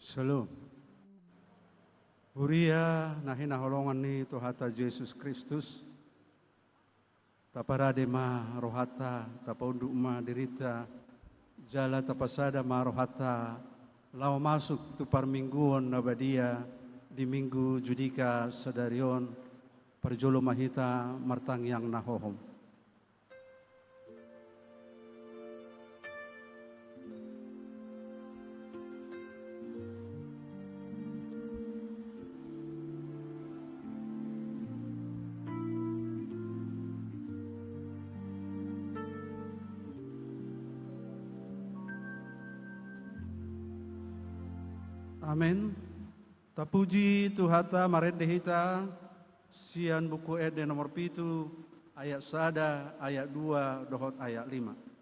Shalom. Huria nahi naholongan ni Tuhata Yesus Kristus. Taparade ma rohata, tapaunduk ma derita, jala tapasada ma rohata, lau masuk tu parmingguan nabadia, di minggu judika sadarion, perjolo mahita martang yang nahohom. Amin. Tapuji Tuhata maredehita sian buku ede nomor pitu ayat sada ayat 2 dohot ayat 5.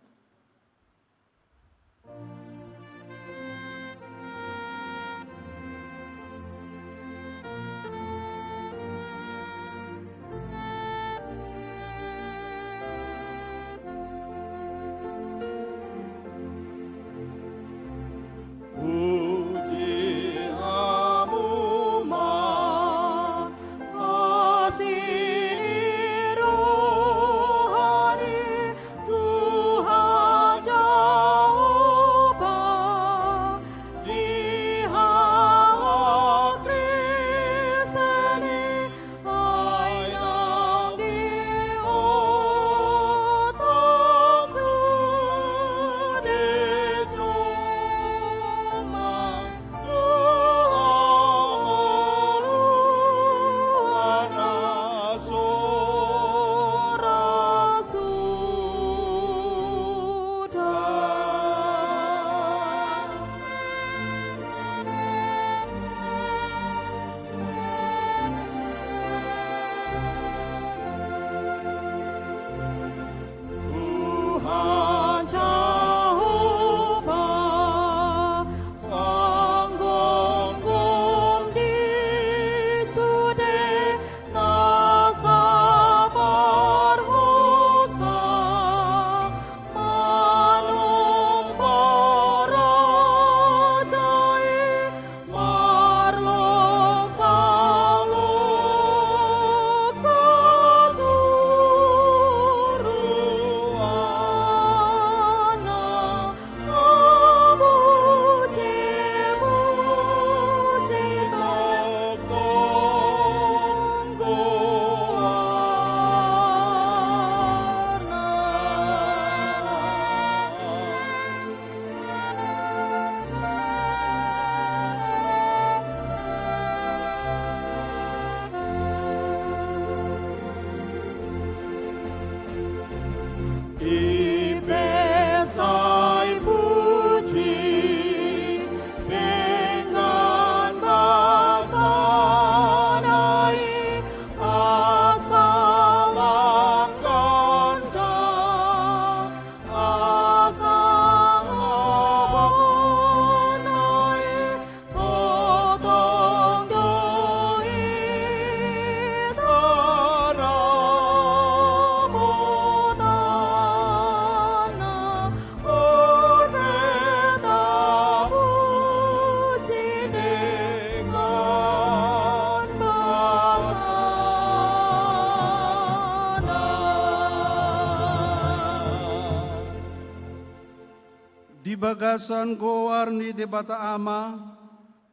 Bagasan gowarni debata ama,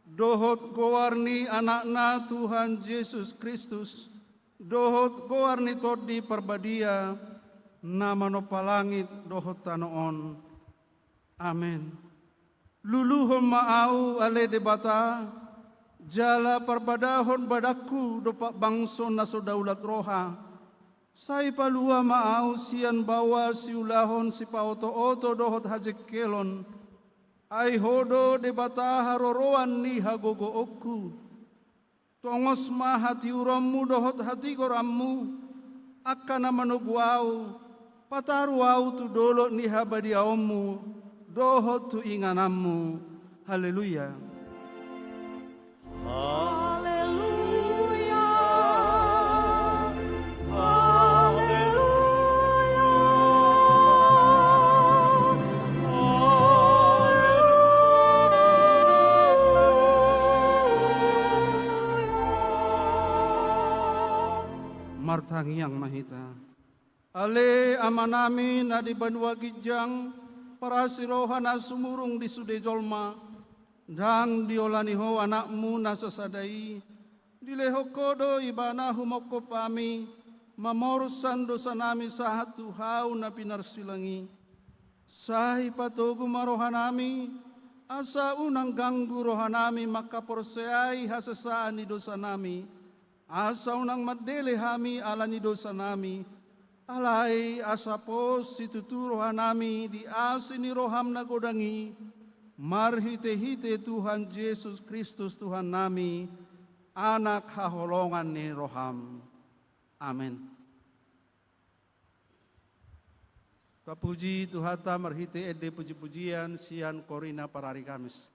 dohot gowarni anakna Tuhan Yesus Kristus, dohot gowarni todi perbadia, nama no palangit dohot tanoon. Amin. Luluhon maau ale debata, jala perbadahon badaku dopak bangso naso daulat roha, sai palua maau sian bawa siulahon si pauto-oto dohot hajek kelon. Ai hodo debata haroroan ni hagogo oku. Tongos ma hati urammu dohot hati gorammu. Akana manuguau. Pataruau tu dolo ni habadiaommu. Dohot tu inganammu. Haleluya. Haleluya. martangiang mahita. Ale amanami na di banwa gijang para sirohan na sumurung di sude jolma dang diolani ho anakmu na sasadai dileho kodo ibana humoko pami mamorusan dosa nami sahatu hau na pinarsilangi sahi patogu marohanami asa unang ganggu rohanami maka porseai hasasaan ni dosa nami asa unang madele hami alani dosa nami alai asapos situtu rohanami di asini roham na godangi marhite-hite Tuhan Yesus Kristus Tuhan nami anak haholongan ni roham. Amin. Tapuji Tuhata marhite ede puji-pujian sian korina parari Kamis.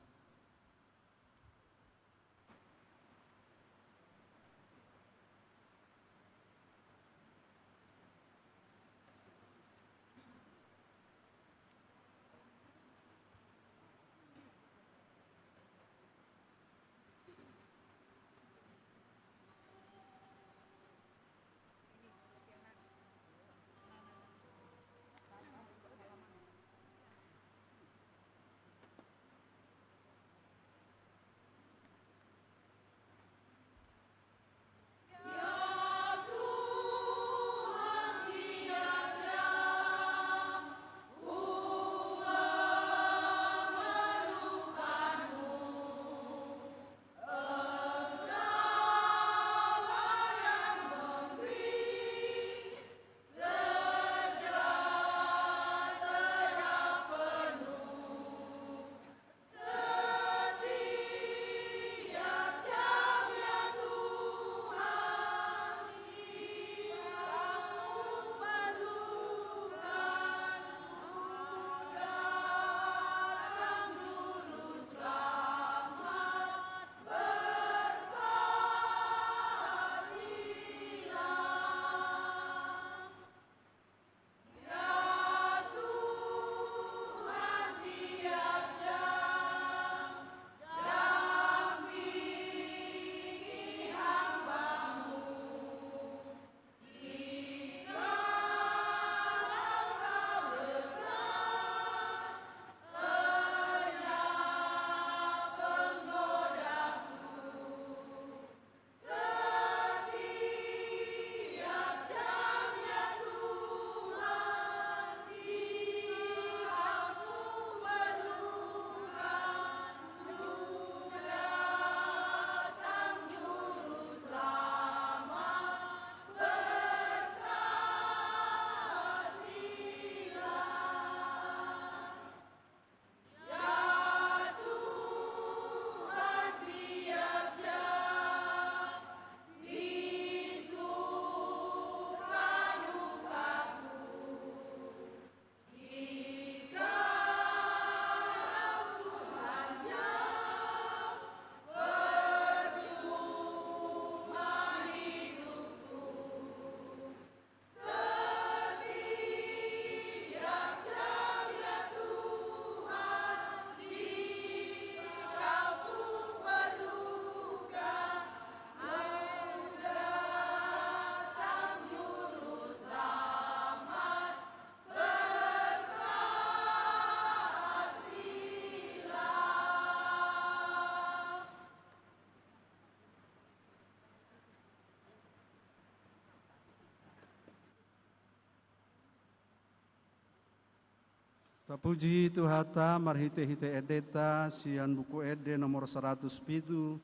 Tapuji Tuhata marhite-hite edeta sian buku ede nomor 107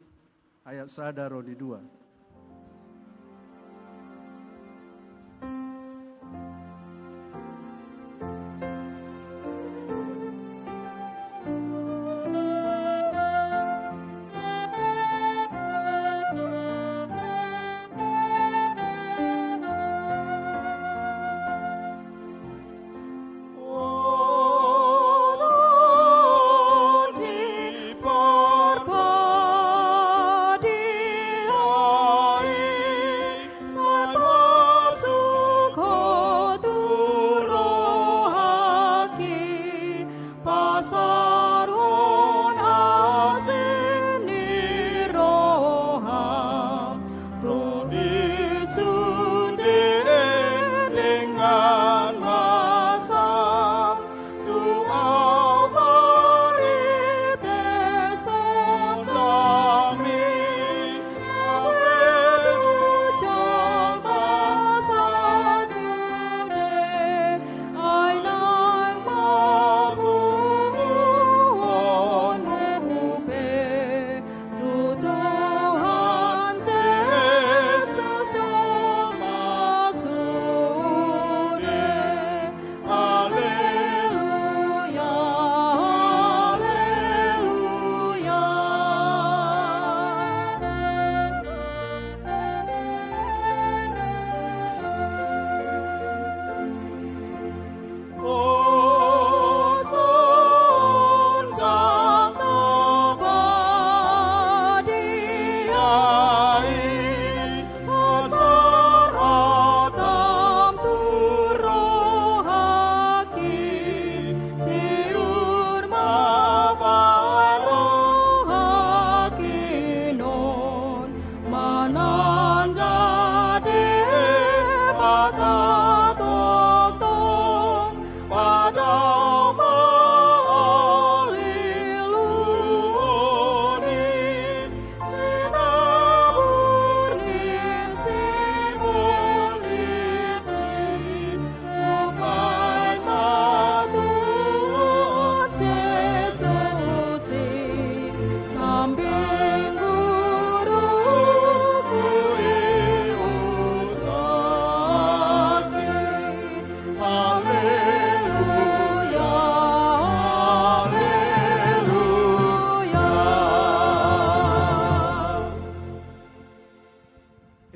ayat sadaro di 2. Oh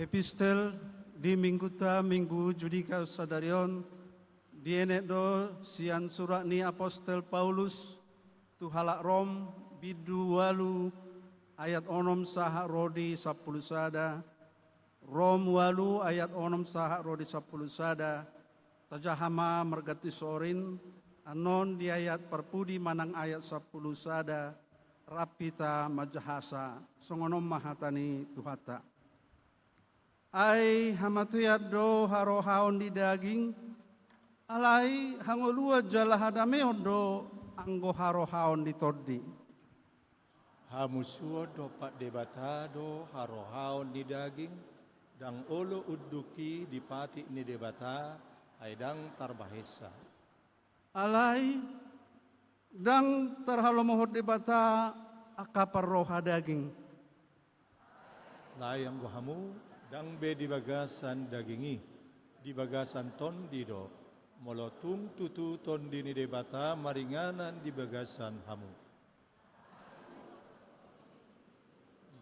Epistel di minggu judika sadarion dienek do sian surat ni apostel Paulus tu halak Rom bidu walu ayat onom sahak rodi 10 sada. Rom walu ayat onom sahak rodi 10 sada. Tajahama mergati sorin anon di ayat perpudi manang ayat 10 sada. Rapita majahasa songonom mahatani tuhata. Ai hamatuyat do harohaon di daging, alai hangolua jalahadameo do anggo harohaon di todi. Hamusuo do pak debata do harohaon di daging, dang olo uduki di pati ni debata, aidang tarbahesa. Alai dang terhalomohot debata akapar roha daging. Layang gohamu, dang be di bagasan dagingi, di bagasan ton dido, molotung tutu ton dini debata maringanan di bagasan hamu.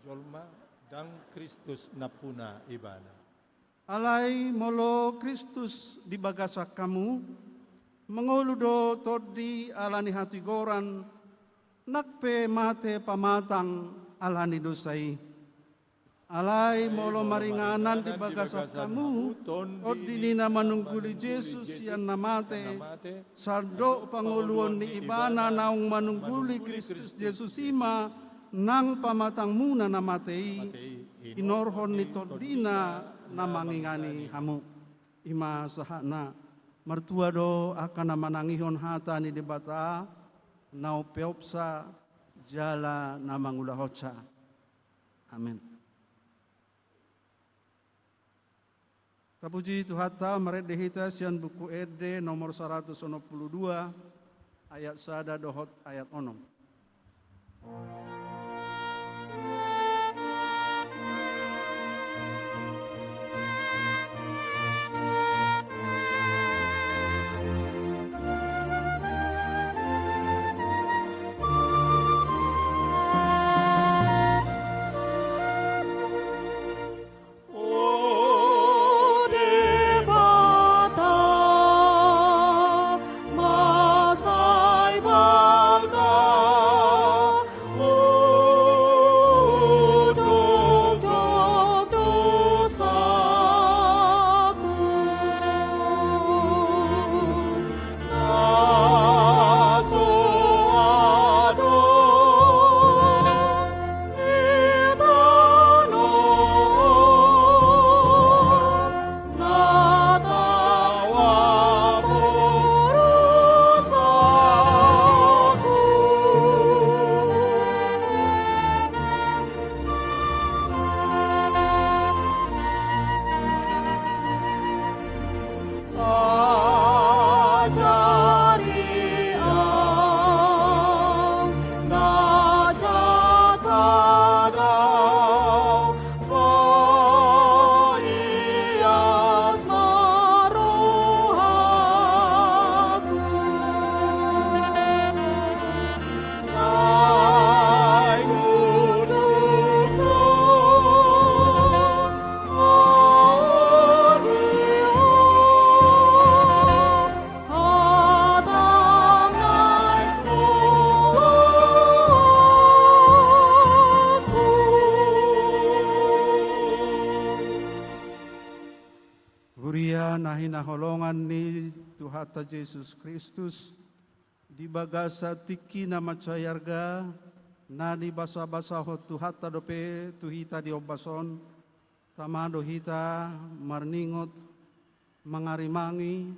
Jolma dang Kristus napuna ibana. Alai molo Kristus di bagasak kamu, mengoludo todi alani hati goran, nakpe mate pamatang alani dosai. Alai molo maringanan di bagasak kamu, odinina manungguli Yesus yang namate, sardo panguluan ni ibana naung manungguli Kristus Yesus ima, nang pamatang muna namatei, inorhon ni todina namangingani hamu. Ima sahana, mertua do akan namanangihon hata ni debata, nau peopsa, jala namangula hoca. Amin. Tapuji Tuhata mered dehita sian buku ede nomor 192 ayat sada dohot ayat onom. Naholongan ni Tuhata Yesus Kristus di bagasa tiki nama cayarga na di basa-basa ho Tuhata dope tuhita di obason tamado hita marningot mangarimangi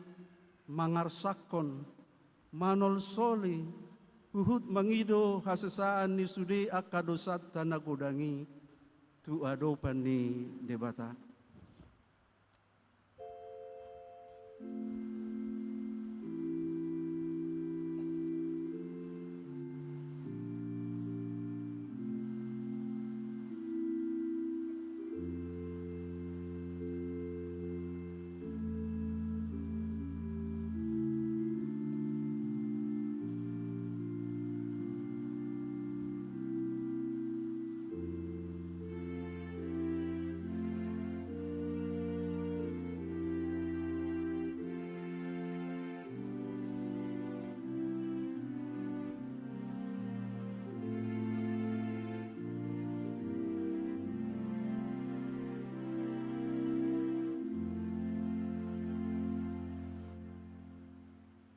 mangarsakon manol soli uhut mangido hasesaan ni sudi akadosat tanagudangi tu adopan ni debata.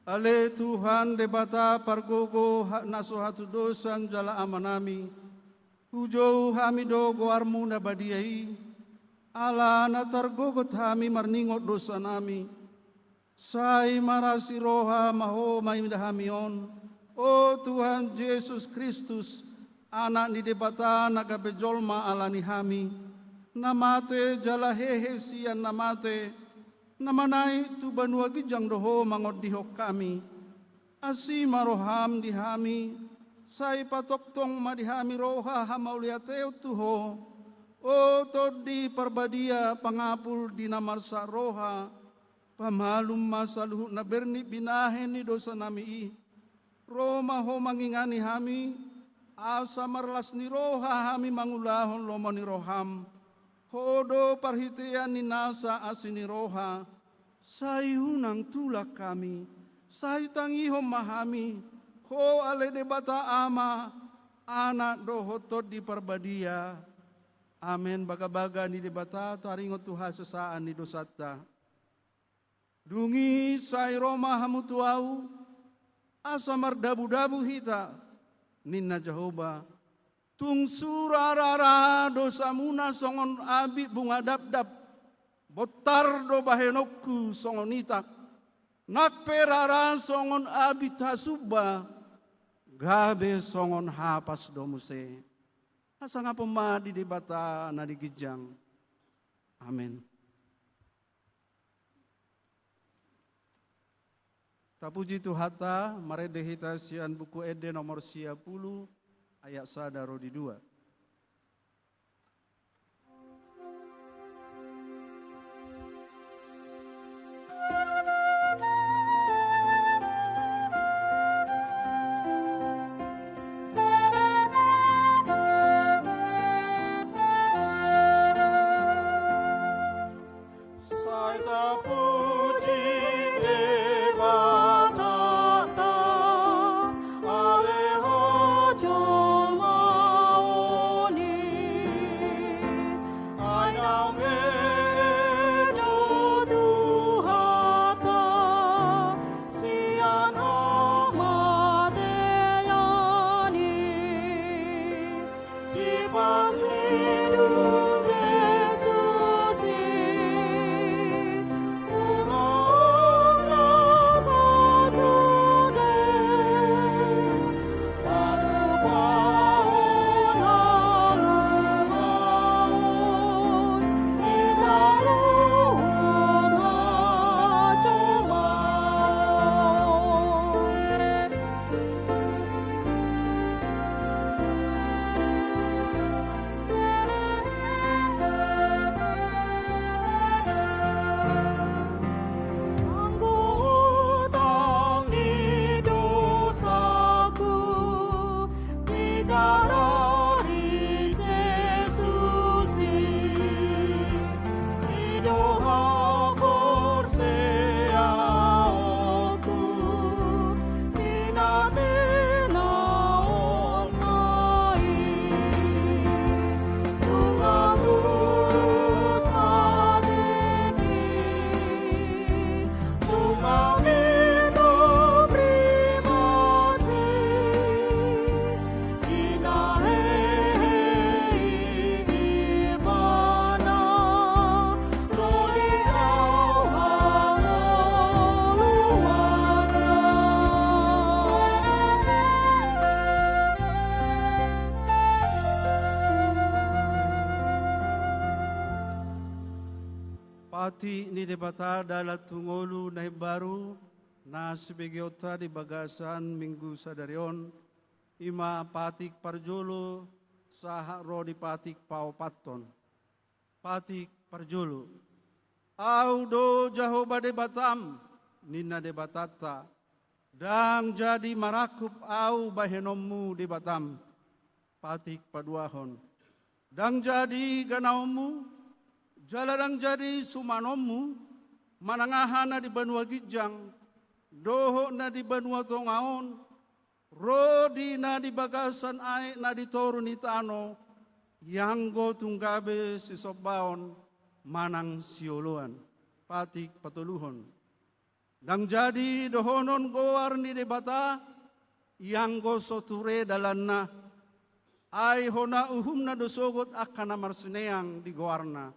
Ale Tuhan debata pargogo naso hatu dosan jala amanami. Hujau hami dogo armu na badiai. Ala na targogot hami marningot dosa nami. Sai marasi roha maho maimdahamion. O Tuhan Yesus Kristus, anak ni debata nagabejolma alani hami. Namate jala hehe sian namate. Namanai tu banua gijang doho mangot dihok kami. Asi maroham dihami. Sai patoktong madihami roha hamauliateu tuho. O todi parbadia pangapul dinamarsa roha. Pamalum masaluh na berni binahen ni dosa nami. Roma ho mangingani hami. Asa marlas ni roha hami mangulahon lomo ni roham. Hodo parhitian ni nasa asini roha. Sayunang tulak kami. Say tangihom mahami. Ho ale debata ama. Anak dohotot di parbadia. Amen. Baga-baga ni debata taringot Tuhan sesaan ni dosata. Dungi say Roma hamutuau, asa mardabu-dabu hita, ninna Jehovah. Tung surarara dosa muna songon abi bunga dap-dap, botar do bahenokku songon itak, nakperara songon abi tasuba, gabe songon hapas domuse. Asa nga pemadi di bata na digijang. Amen. Tapuji Tuhata, marede hita sian buku ede nomor 10 ayat sadaro di 2. Pati ni debata dalat tungolu na baru na sibegiota di bagasan minggu sadarion ima patik parjolo saha ro di patik paupaton patik parjolo au do Jehovah debatam nina debatata dang jadi marakup au bahenommu debatam patik paduahon dang jadi ganaumu jalarang jadi sumanommu, manangahana di Banua Gijang, doho na di Banua Tongaon, rodi na di bagasan ae na di Torun Itano, yanggo tunggabe si Sobaon, manang sioluan, patik patuluhon. Dang jadi dohonon goar ni debata yang go soture dalanna ai hona uhumna dosogot akana marsineang di goarna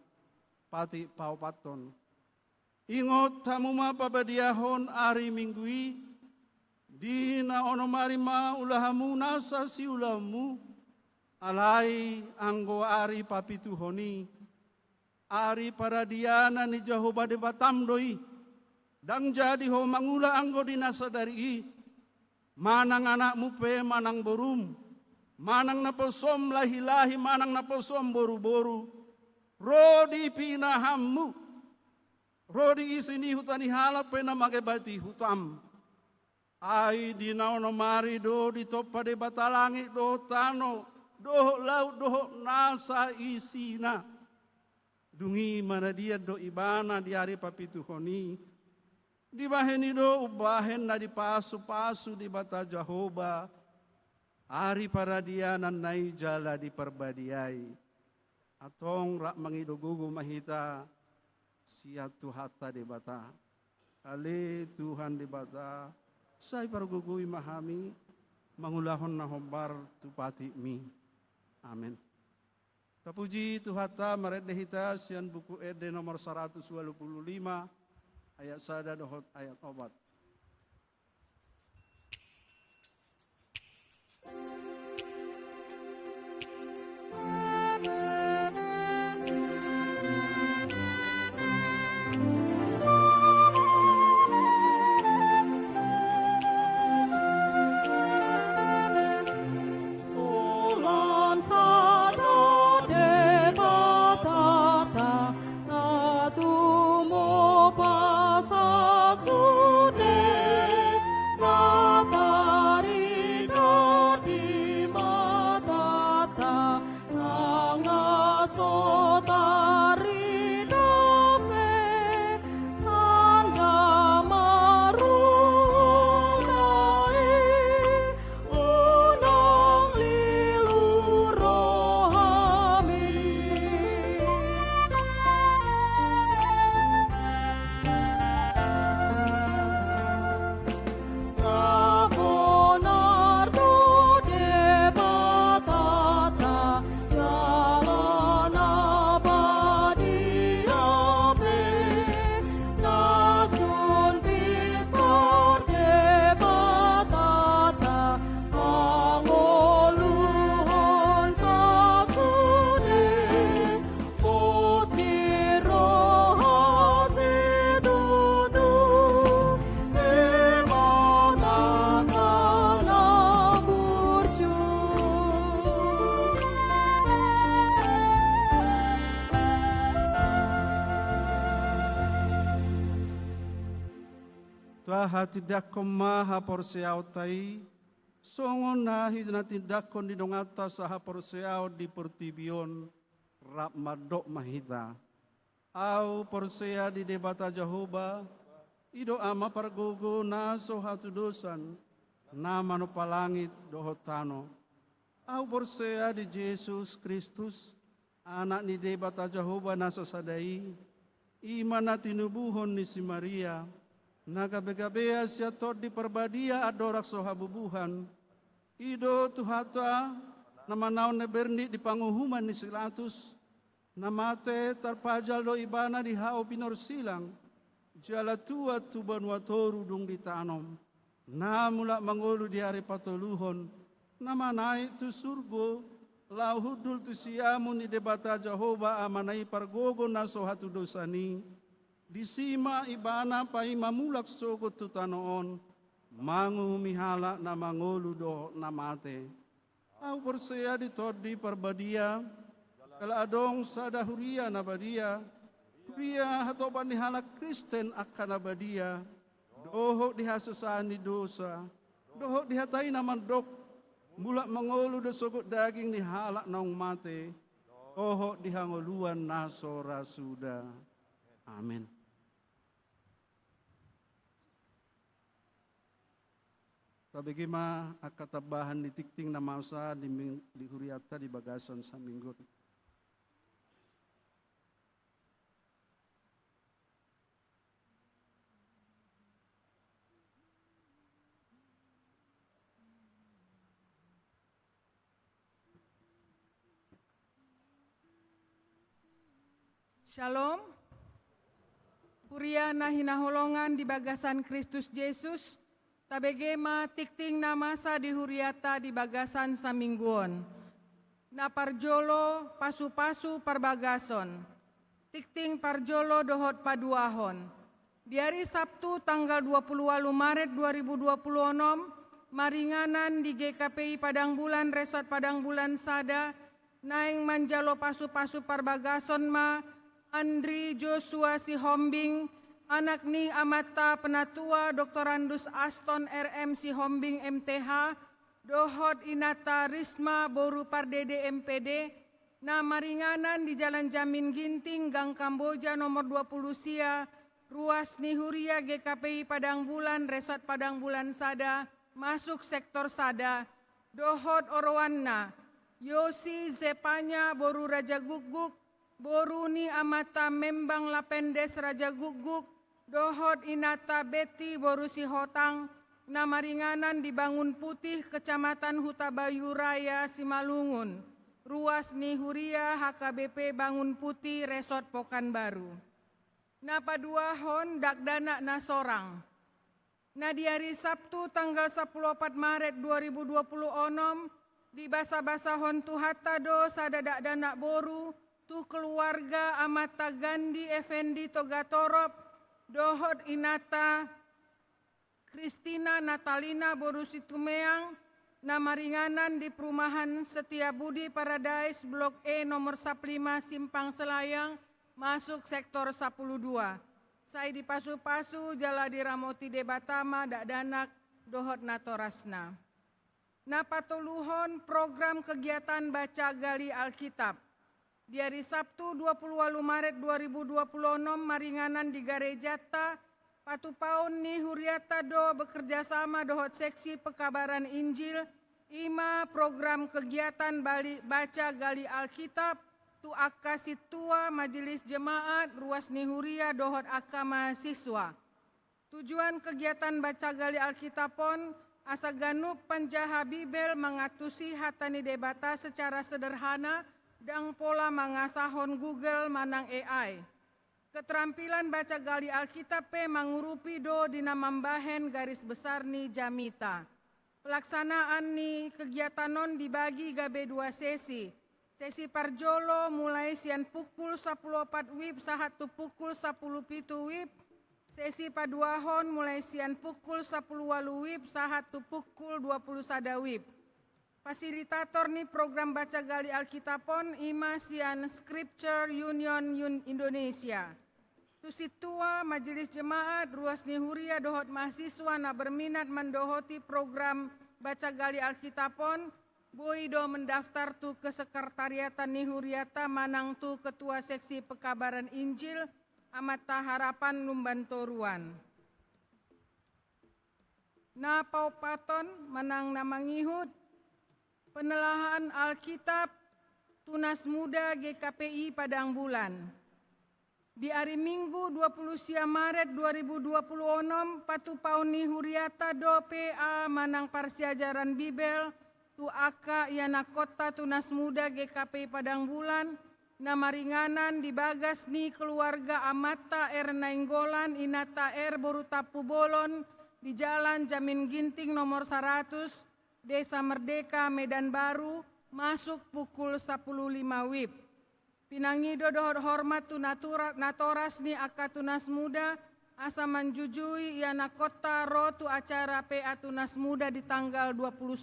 pati paupaton. Ingot tamuma pabadiahon ari minggui dina onomarima ulahamu nasa si ulamu alai anggo ari papituhoni ari paradiana ni Jehovah de batamdoi dang jadi ho mangula anggo dinasa dari manang anakmu pe manang borum manang naposom lahi-lahi manang naposom boru-boru rodi pinahammu rodi isini hutani halap pe namake bati hutam ai dinaono mari do di topa de batalangi do tano do laut do nasa isina dungi mana dia do ibana di hari papituhoni di baheni do ubahen na di pasu-pasu di bata Jehovah hari paradianan nai jala di perbadiai atong rak mangidogugu mahita siatu hatta di bata ale Tuhan di bata sai pargugui mahami mangulahon na hombar tupati mi. Amin. Tapuji Tuhata maret dehita sian buku ede nomor 125 ayat sada dohot ayat obat. Tidak kemaha porseau tai songon nahi na tidak kon di dongata saha porseau di pertibion rap madok mahita au porsea di debata Jehovah ido ama pargogo na sohatu dosan nama no palangit dohotano au porsea di Yesus Kristus anak ni debata Jehovah nasa sadai iman tinubuhon ni si Maria nagabe-gabea siatot di perbadia adorak sohabubuhan ido tuhata nama naon neberni di panguhuman ni silatus namate tarpajal do ibana di hao pinor silang jala tua tuban watoru dung ditanom namula mangolu di hari patoluhon nama naik tu surgo lauhudul tu siamun di debata Jehovah amanai pargogo na sohatu dosani disima ibana pai mamulak sogot tutanoon mangu mihala na mangolu do namate au persea di todi perbadia kala adong sada huria nabadia huria hatoban dihala Kristen akan nabadia doho dihasesani dosa doho dihatai naman dok mulak mangolu do sogot daging dihala naung mate doho dihangoluan nasora suda. Amin. Tabigima akatabahan di tikting na masa di huriata di bagasan sa minggot. Shalom. Huria nahinaholongan di bagasan Kristus Yesus, tabegema tikting namasa di huriata di bagasan samingguon. Na parjolo pasu-pasu parbagason, tikting parjolo dohot paduahon. Di hari Sabtu tanggal 28 Maret 2026, maringanan di GKPI Padang Bulan Resort Padang Bulan Sada, naing manjalo pasu-pasu parbagason ma, Andri Joshua Sihombing, anak ni Amata Penatua Dr. Andus Aston RM Sihombing MTH, dohot Inata Risma Boru Pardede MPD, na maringanan di Jalan Jamin Ginting, Gang Kamboja nomor 20 Sia, ruas Nihuria GKPI Padang Bulan, Resort Padang Bulan Sada, masuk sektor Sada, dohot Orwanna, Yosi Zepanya Boru Raja Guguk, Boruni Amata Membang Lapendes Raja Guguk, dohot Inata Beti Boru Sihotang, namaringanan di Bangun Putih, Kecamatan Hutabayu Raya, Simalungun, ruas Nihuria HKBP Bangun Putih, Resort Pekanbaru. Napaduahon dakdana nasorang. Na di hari Sabtu tanggal 14 Maret 2026, di basa-basahon tu hatado sada dakdana boru, tu keluarga Amata Gandhi Effendi Togatorop, dohot Inata Kristina Natalina Boru Situmeang, namaringanan di perumahan Setiabudi Paradise Blok E nomor 15 Simpang Selayang, masuk sektor 12. Saya di pasu-pasu jala di Ramoti Debatama dakdanak dohot natorasna. Napatoluhon program kegiatan baca gali Alkitab. Di hari Sabtu 28 Maret 2026 maringanan di Garejata, Patupaun ni Huriata do bekerja sama dohot seksi pekabaran Injil, ima program kegiatan baca gali Alkitab, tu akka situa majelis jemaat ruas Nihuria dohot akka mahasiswa. Tujuan kegiatan baca gali Alkitabpon asa ganup panjaha Bibel mengatusi hatani debata secara sederhana dan pola mangasahon Google manang AI. Keterampilan baca gali Alkitab mangurupi do dina mambahen garis besar ni jamita. Pelaksanaan ni kegiatanon dibagi gabe 2 sesi. Sesi parjolo mulai sian pukul 10.04 WIB sahatu pukul 10.07 WIB. Sesi paduahon mulai sian pukul 10.08 WIB sahatu pukul 21 WIB. Fasilitator ni program baca gali Alkitabpon ima sian Scripture Union Indonesia. Tusitua majelis jemaat ruas Nihuria dohot mahasiswa na berminat mendohoti program baca gali Alkitabpon, boido mendaftar tu ke sekretariatan Nihuriata manang tu ketua seksi pekabaran Injil Amata Harapan Numbantoruan. Na paupaton menang namangihut penelahan Alkitab Tunas Muda GKPI Padang Bulan. Di hari Minggu 20 Maret 2026, Patupaun Nihuriata do PA manang parsiajaran Bibel, tu aka iana kota Tunas Muda GKPI Padang Bulan, namaringanan di bagas ni keluarga Amata R. Nainggolan, Inata R. Borutapu Bolon, di Jalan Jamin Ginting nomor 100, Desa Merdeka, Medan Baru, masuk pukul 10.05 WIB. Pinangido dohor hormat tu natoras ni aka Tunas Muda, asa manjujui iana kota ro tu acara PA Tunas Muda di tanggal 20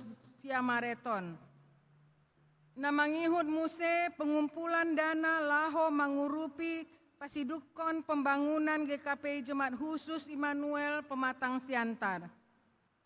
Mareton. Namangihut muse pengumpulan dana laho mangurupi pasidukon pembangunan GKPI Jemaat Khusus Immanuel Pematang Siantar.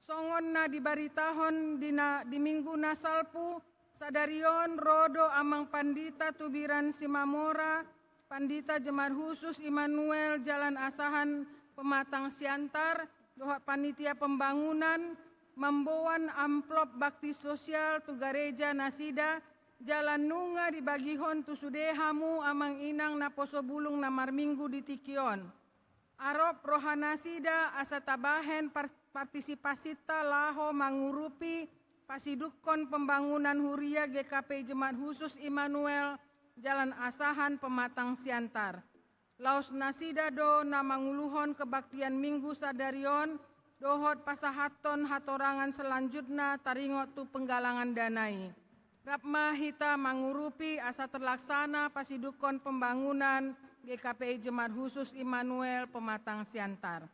Songon na dibaritahon di minggu nasalpu, sadarion rodo amang pandita tubiran Simamora, pandita Jemaat Khusus Immanuel Jalan Asahan Pematang Siantar, dohak panitia pembangunan, membawan amplop bakti sosial tu Gareja Nasida, Jalan Nunga di Bagihon tu Sudehamu amang inang na poso bulung na marminggu di Tikion. Arop rohanasida asa tabahen partisipasita laho mangurupi pasidukon pembangunan Huria GKPI Jemaat Khusus Immanuel Jalan Asahan Pematang Siantar. Laos nasidado na manguluhon kebaktian Minggu Sadarion, dohot pasahaton hatorangan selanjutnya taringot tu penggalangan danai. Rapma hita mangurupi asa terlaksana pasidukon pembangunan GKPI Jemaat Khusus Immanuel Pematang Siantar.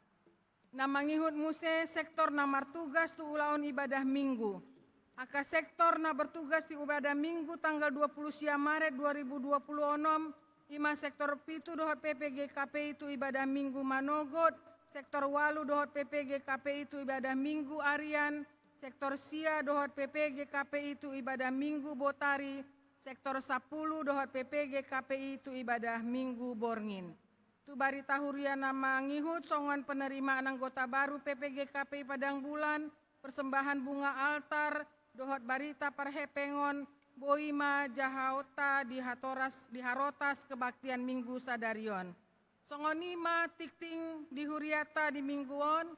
Namangihut muse sektor namar tugas tu ulaon ibadah Minggu. Aka sektor na bertugas di ibadah Minggu tanggal 20 Maret 2026, ima sektor pitu dohot PPGKPI itu ibadah Minggu Manogot, sektor walu dohot PPGKPI itu ibadah Minggu Arian, sektor sia dohot PPGKPI itu ibadah Minggu Botari, sektor 10 dohot PPGKPI itu ibadah Minggu Borngin. Tu barita hurian nama ngihut songon penerimaan anggota baru PPGKPI Padang Bulan, persembahan bunga altar, dohot barita parhepengon, boima jahaota diharotas kebaktian Minggu Sadarion. Songonima tikting dihuriata di mingguon,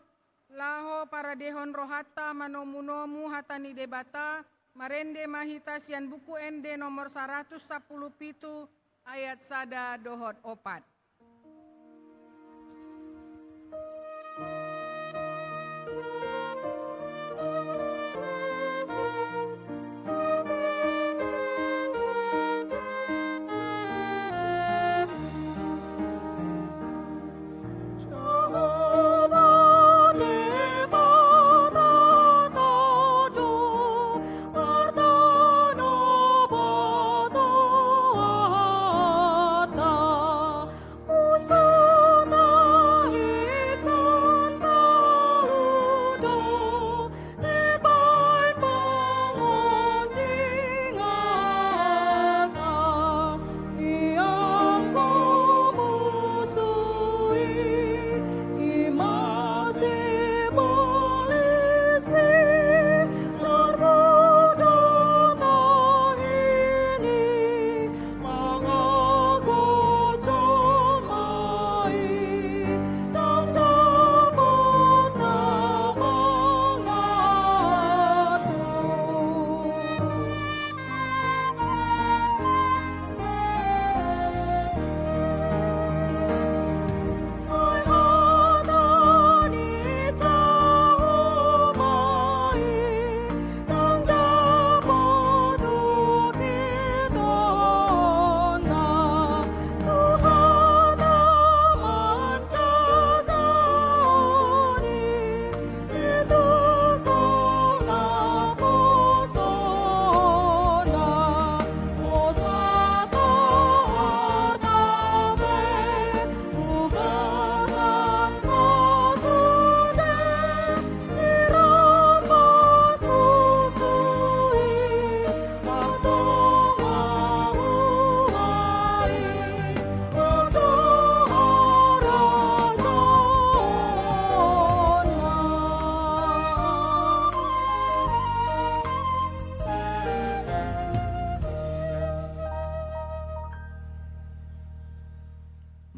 laho para dehon rohata manomu-nomu hatani debata, marende mahita sian buku ende nomor 110 pitu ayat sada dohot opat.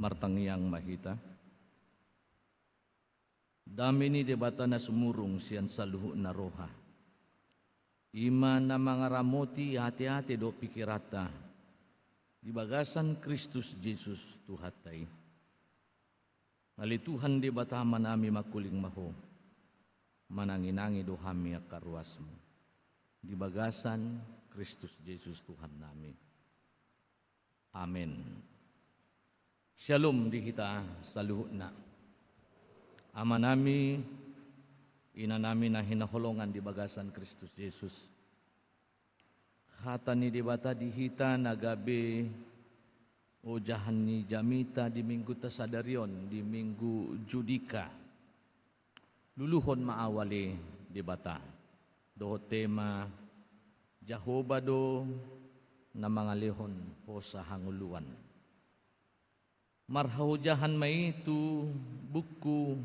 Martangiang mahita. Damini debata na sumurung siyan saluhu na roha. Ima na mga ramoti hati-hati do pikirata. Di bagasan Kristus Jesus tuhatay. Nalituhan debata manami makuling maho. Mananginangi do hami akaruasmo. Di bagasan Kristus Jesus Tuhan nami. Amen. Shalom di kita saluhut na. Ama nami, ina nami na hinaholongan di bagasan Kristus Yesus. Hata ni debata di hita nagabe o jahan ni jamita di minggu tasadarion, di minggu judika. Luluhon maawali debata. Do tema Jehovah do na mga lehon po sa hanguluan. Marhahujahan may itu buku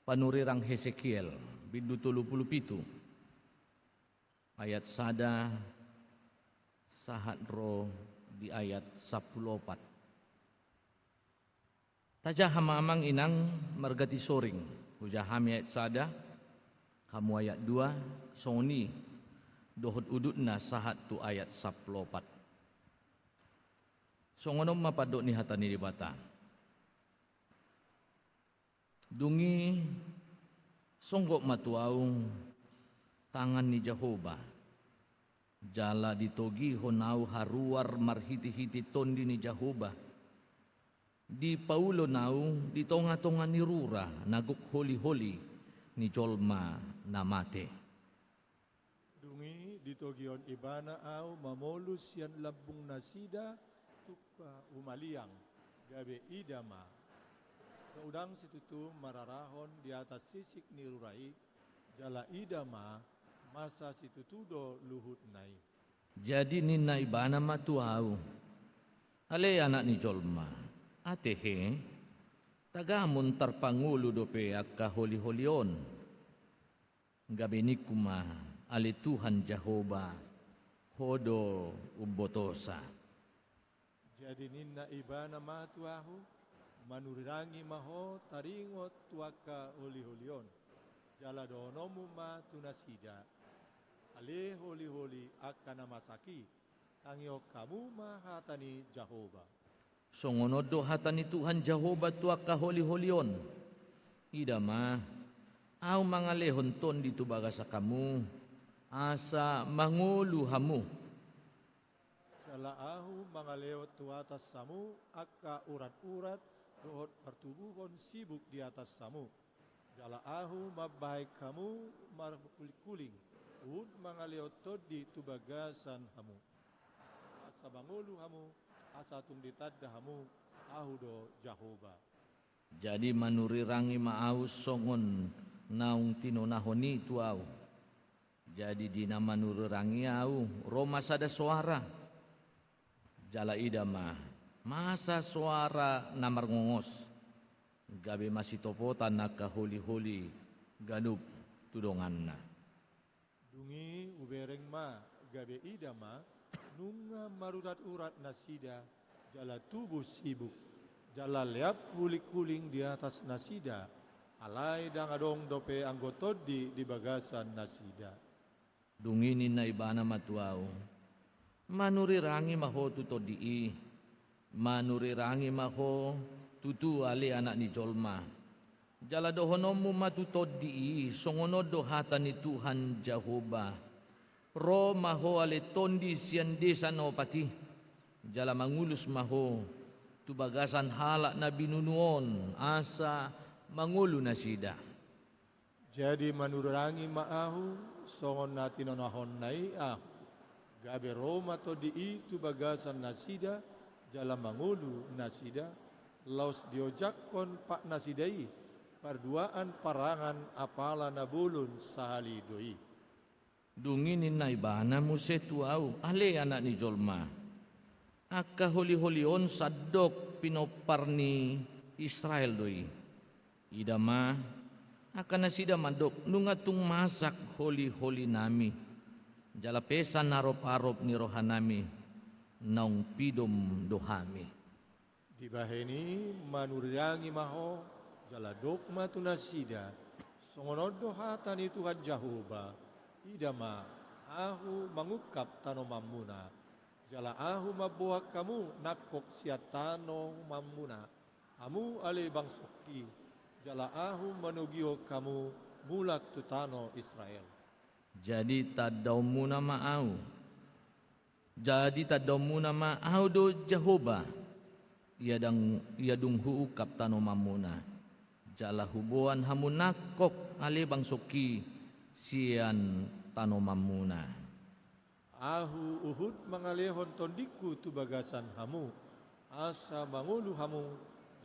panurirang Hesekiel bindu 37 ayat sada sahat ro di ayat 14. Tajaham amang inang margati soring hujaham ayat sada kamu ayat 2 soni dohot udutna sahat tu ayat 14. Songonom mapadok ni hata ni dibata. Dungi songgok matuaung tangan ni Jehovah. Jala ditogi honau haruar marhiti-hiti tondi ni Jehovah. Di paulo nau di tonga-tonga ni rura naguk holi-holi ni jolma namate. Dungi ditogion ibana au mamolus yan lambung nasida tuka umaliang gabe idama. Keudang situtu mararahon di atas sisik ni rurai jala idama masa situtudo luhut nai. Jadi nina ibana matuau. Ale anak ni jolma. Atehe tagamun tarpangulo dope akka holi-holion. Gabi ni kuma ale Tuhan Jehovah hodo ubotosa. Jadi nina ibana matuahu manurirangi maho taringot tuaka holi-holion. Jala donomu ma tunasida. Ale holi-holi akan namasaki. Tangyo kamu ma hatani Jehovah. Songonodo hatani Tuhan Jehovah tuaka holi-holion. Ida ma au mangalehon ton ditubaga sa kamu asa mangulu hamu. Jala ahu mangalewat tu atas samu akka urat-urat dohot pertubuhon sibuk di atas samu. Jala ahu mabaik kamu markuling ud mangalewat tod di tubagasan hamu. Asa mangulu hamu asa tung ditadda hamu ahu do Jehovah. Jadi manurirangi maau songon naung tinonahoni tuau. Jadi dina manurirangi au Roma sada suara. Jala ida masa suara namar ngongos. Gabe masih topotan naka holi-holi ganup tudonganna. Dungi ubereng ma gabe ida ma nunga marurat-urat nasida jala tubuh sibuk. Jala leap kuling di atas nasida. Alai dangadong dope anggotod di bagasan nasida. Dungini na ibana matuau. Manurirangi maho tutodi. Manurirangi maho tutu ali anak ni jolma. Jala dohonomu matutodi songonodo hata ni Tuhan Jehovah. Ro maho ale tondi sian desa no pati. Jala mangulus maho tu bagasan halak na binunuon asa mangulu nasida. Jadi manurangi maahu songon natin onahon nai ahu. Gabe Roma to di itu bagasan nasida jala mangulu nasida laus diojakon pak nasidai parduaan parangan apala nabulun sahali doi. Dunginin na ibana mo setuau ale anak ni jolma. Akka holi-holion sadok pinopar ni Israel doi. Ida ma akan nasida mandok nungatung masak holi-holi nami. Jala pesan narop-arop ni rohanami naung pidom dohami. Di baheni manurirangi maho jala dokma tunasida songonodo hatan itu Tuhan Jehovah. Idama ahu mangukap tano mamuna. Jala ahu mabuak kamu nakok siatano mamuna. Amu ale bangsoki. Jala ahu manugio kamu mulak tutano Israel. Jadi tadamu nama au. Jadi tadamu nama au do Jehovah. Ia dung huukap tano mamuna. Jala hubuan hamu nakok ale bangsoki sian tano mamuna. Ahu uhud mangalehon tondiku tu bagasan hamu. Asa mangulu hamu.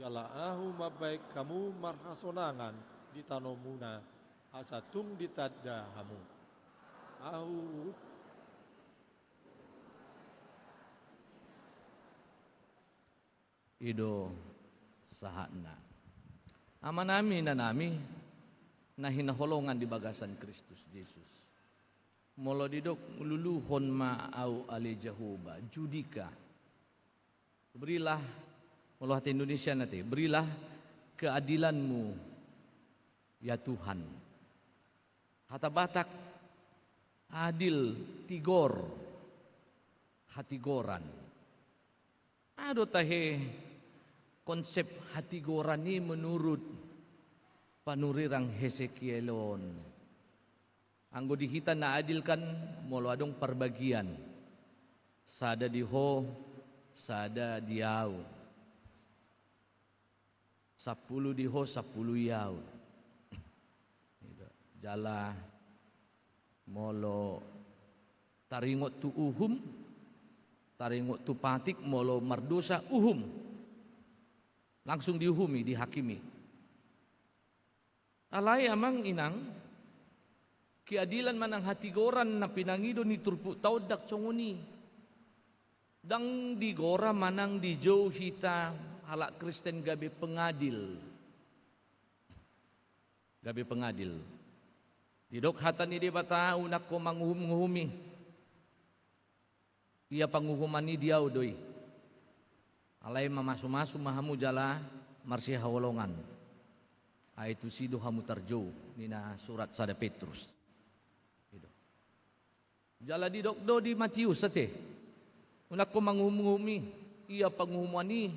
Jala ahu mabaik kamu marhasonangan di tano muna. Asa tung ditadda hamu. Ahu ido sahatna. Amanami na nami na hinaholongan di bagasan Kristus Yesus. Molo didok luluhon maau ali Jehovah judika. Berilah molo hati Indonesia nanti, berilah keadilanmu ya Tuhan. Hata Batak adil tigor hatigoran. Ado tahe konsep hati gorani menurut panurirang Hesekielon. Anggo dihita na adilkan molo adong perbagian. Sada diho, sada diau. 10 diho, 10 yau. Jala molo taringot tu uhum, taringot tu patik molo mardosa uhum. Langsung dihumi, dihakimi. Alay amang inang, keadilan manang hatigoran na pinangido ni turpu taod dak congoni. Dang digora manang di jauh hita halak Kristen gabe pengadil. Gabe pengadil. Didok hatan ni di bata unak ko manguhum-nguhumi. Ia panguhuman ni diaw doy. Alay mamasu-masu mahamu jala marsi hawolongan. Aitu sido hamu tarjo nina surat sada Petrus. Jala didok do di Matius sate. Unak ko manguhum-nguhumi. Ia panguhuman ni.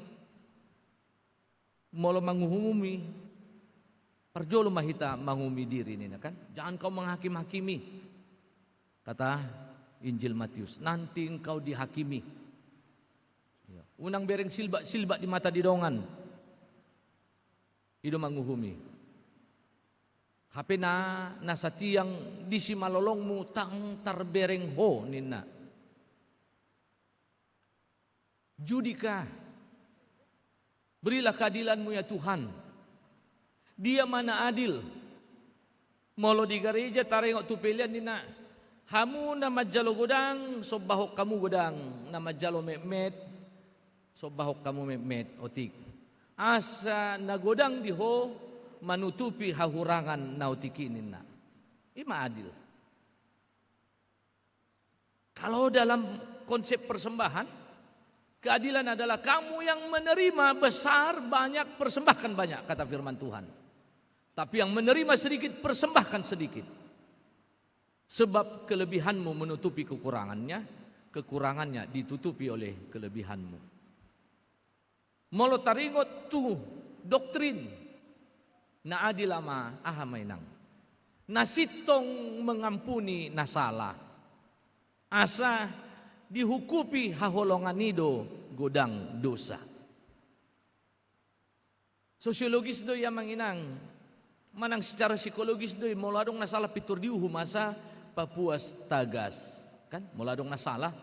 Molo manguhumi. Perjolo mahita mangumi diri nina kan. Jangan kau menghakim-hakimi. Kata Injil Matius, nanti engkau dihakimi. Unang bereng silba-silba di mata didongan. Ido manguhumi. Hape na nasatiang di si malolongmu tang tarbereng ho nina. Judika. Berilah keadilanmu ya Tuhan. Dia mana adil. Molo di gereja tarengok tu pilihan nina. Hamu na majalo godang, sobahok kamu godang. Na majalo memet, sobahok kamu memet otik. Asa na godang diho, manutupi hahurangan na otikin nina. Ima adil. Kalau dalam konsep persembahan, keadilan adalah kamu yang menerima besar banyak, persembahkan banyak, kata firman Tuhan. Tapi yang menerima sedikit, persembahkan sedikit. Sebab kelebihanmu menutupi kekurangannya, kekurangannya ditutupi oleh kelebihanmu. Molo taringot tu doktrin na adil ama ahamainang. Nasitong mengampuni nasalah. Asa dihukupi haholongan nido godang dosa. Sosiologis do yang manginang. Manang secara psikologis doi moladong nasalah pitur diuhu masa Papuas Tagas kan moladong nasalah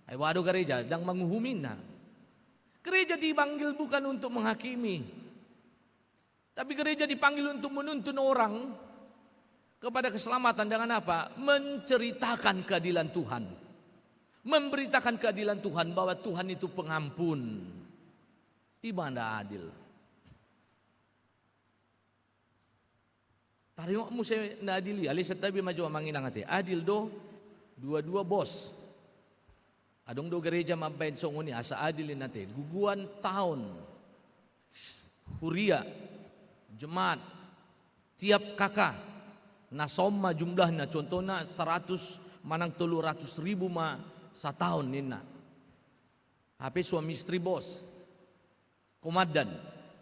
ay wado gereja dang manguhumin na gereja dipanggil bukan untuk menghakimi tapi gereja dipanggil untuk menuntun orang kepada keselamatan dengan apa? Menceritakan keadilan Tuhan, memberitakan keadilan Tuhan bahwa Tuhan itu pengampun. Ibadah adil. Tarimok mo siya na adili. Alis at tabi madyo manginang ati. Adil do, dua-dua bos. Adong do gereja mabayin so nguni. Asa adilin nati. Guguan tahun. Huria. Jemaat. Tiap kakak. Nasoma jumlah na. Contoh na 100 manang 300,000 ma sa tahun nina. Hape suami istri bos. Komadan.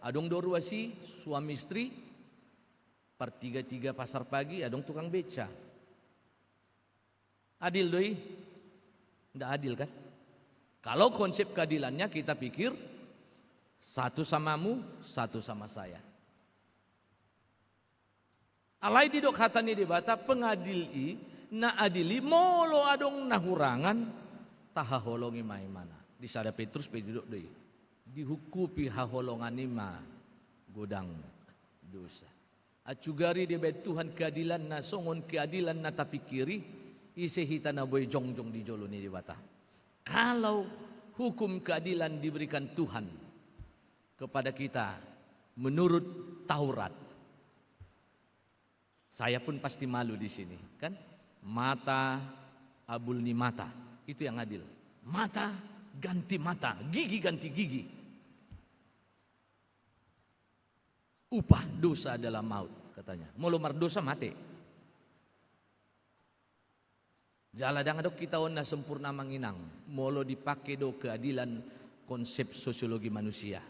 Adong do ruasi suami istri. Per 3 pasar pagi adong tukang beca. Adil doi? Tidak adil kan? Kalau konsep keadilannya kita pikir satu samamu, satu sama saya. Alai di dok hatani debata pengadili na adili molo adong nahurangan tahaholongi maimana. Di sada Petrus pedidok doi. Dihukupi haholongan ima godang dosa. Acugari dia bet Tuhan keadilan na songon keadilan na tapi kiri isehita na boy jongjong di jolo ni di bata. Kalau hukum keadilan diberikan Tuhan kepada kita menurut Taurat, saya pun pasti malu di sini, kan? Mata abul ni mata, itu yang adil. Mata ganti mata, gigi ganti gigi. Upah dosa adalah maut, katanya. Molo mardosa mati. Jala dang adok kita na sempurna manginang. Molo dipakai do keadilan konsep sosiologi manusia.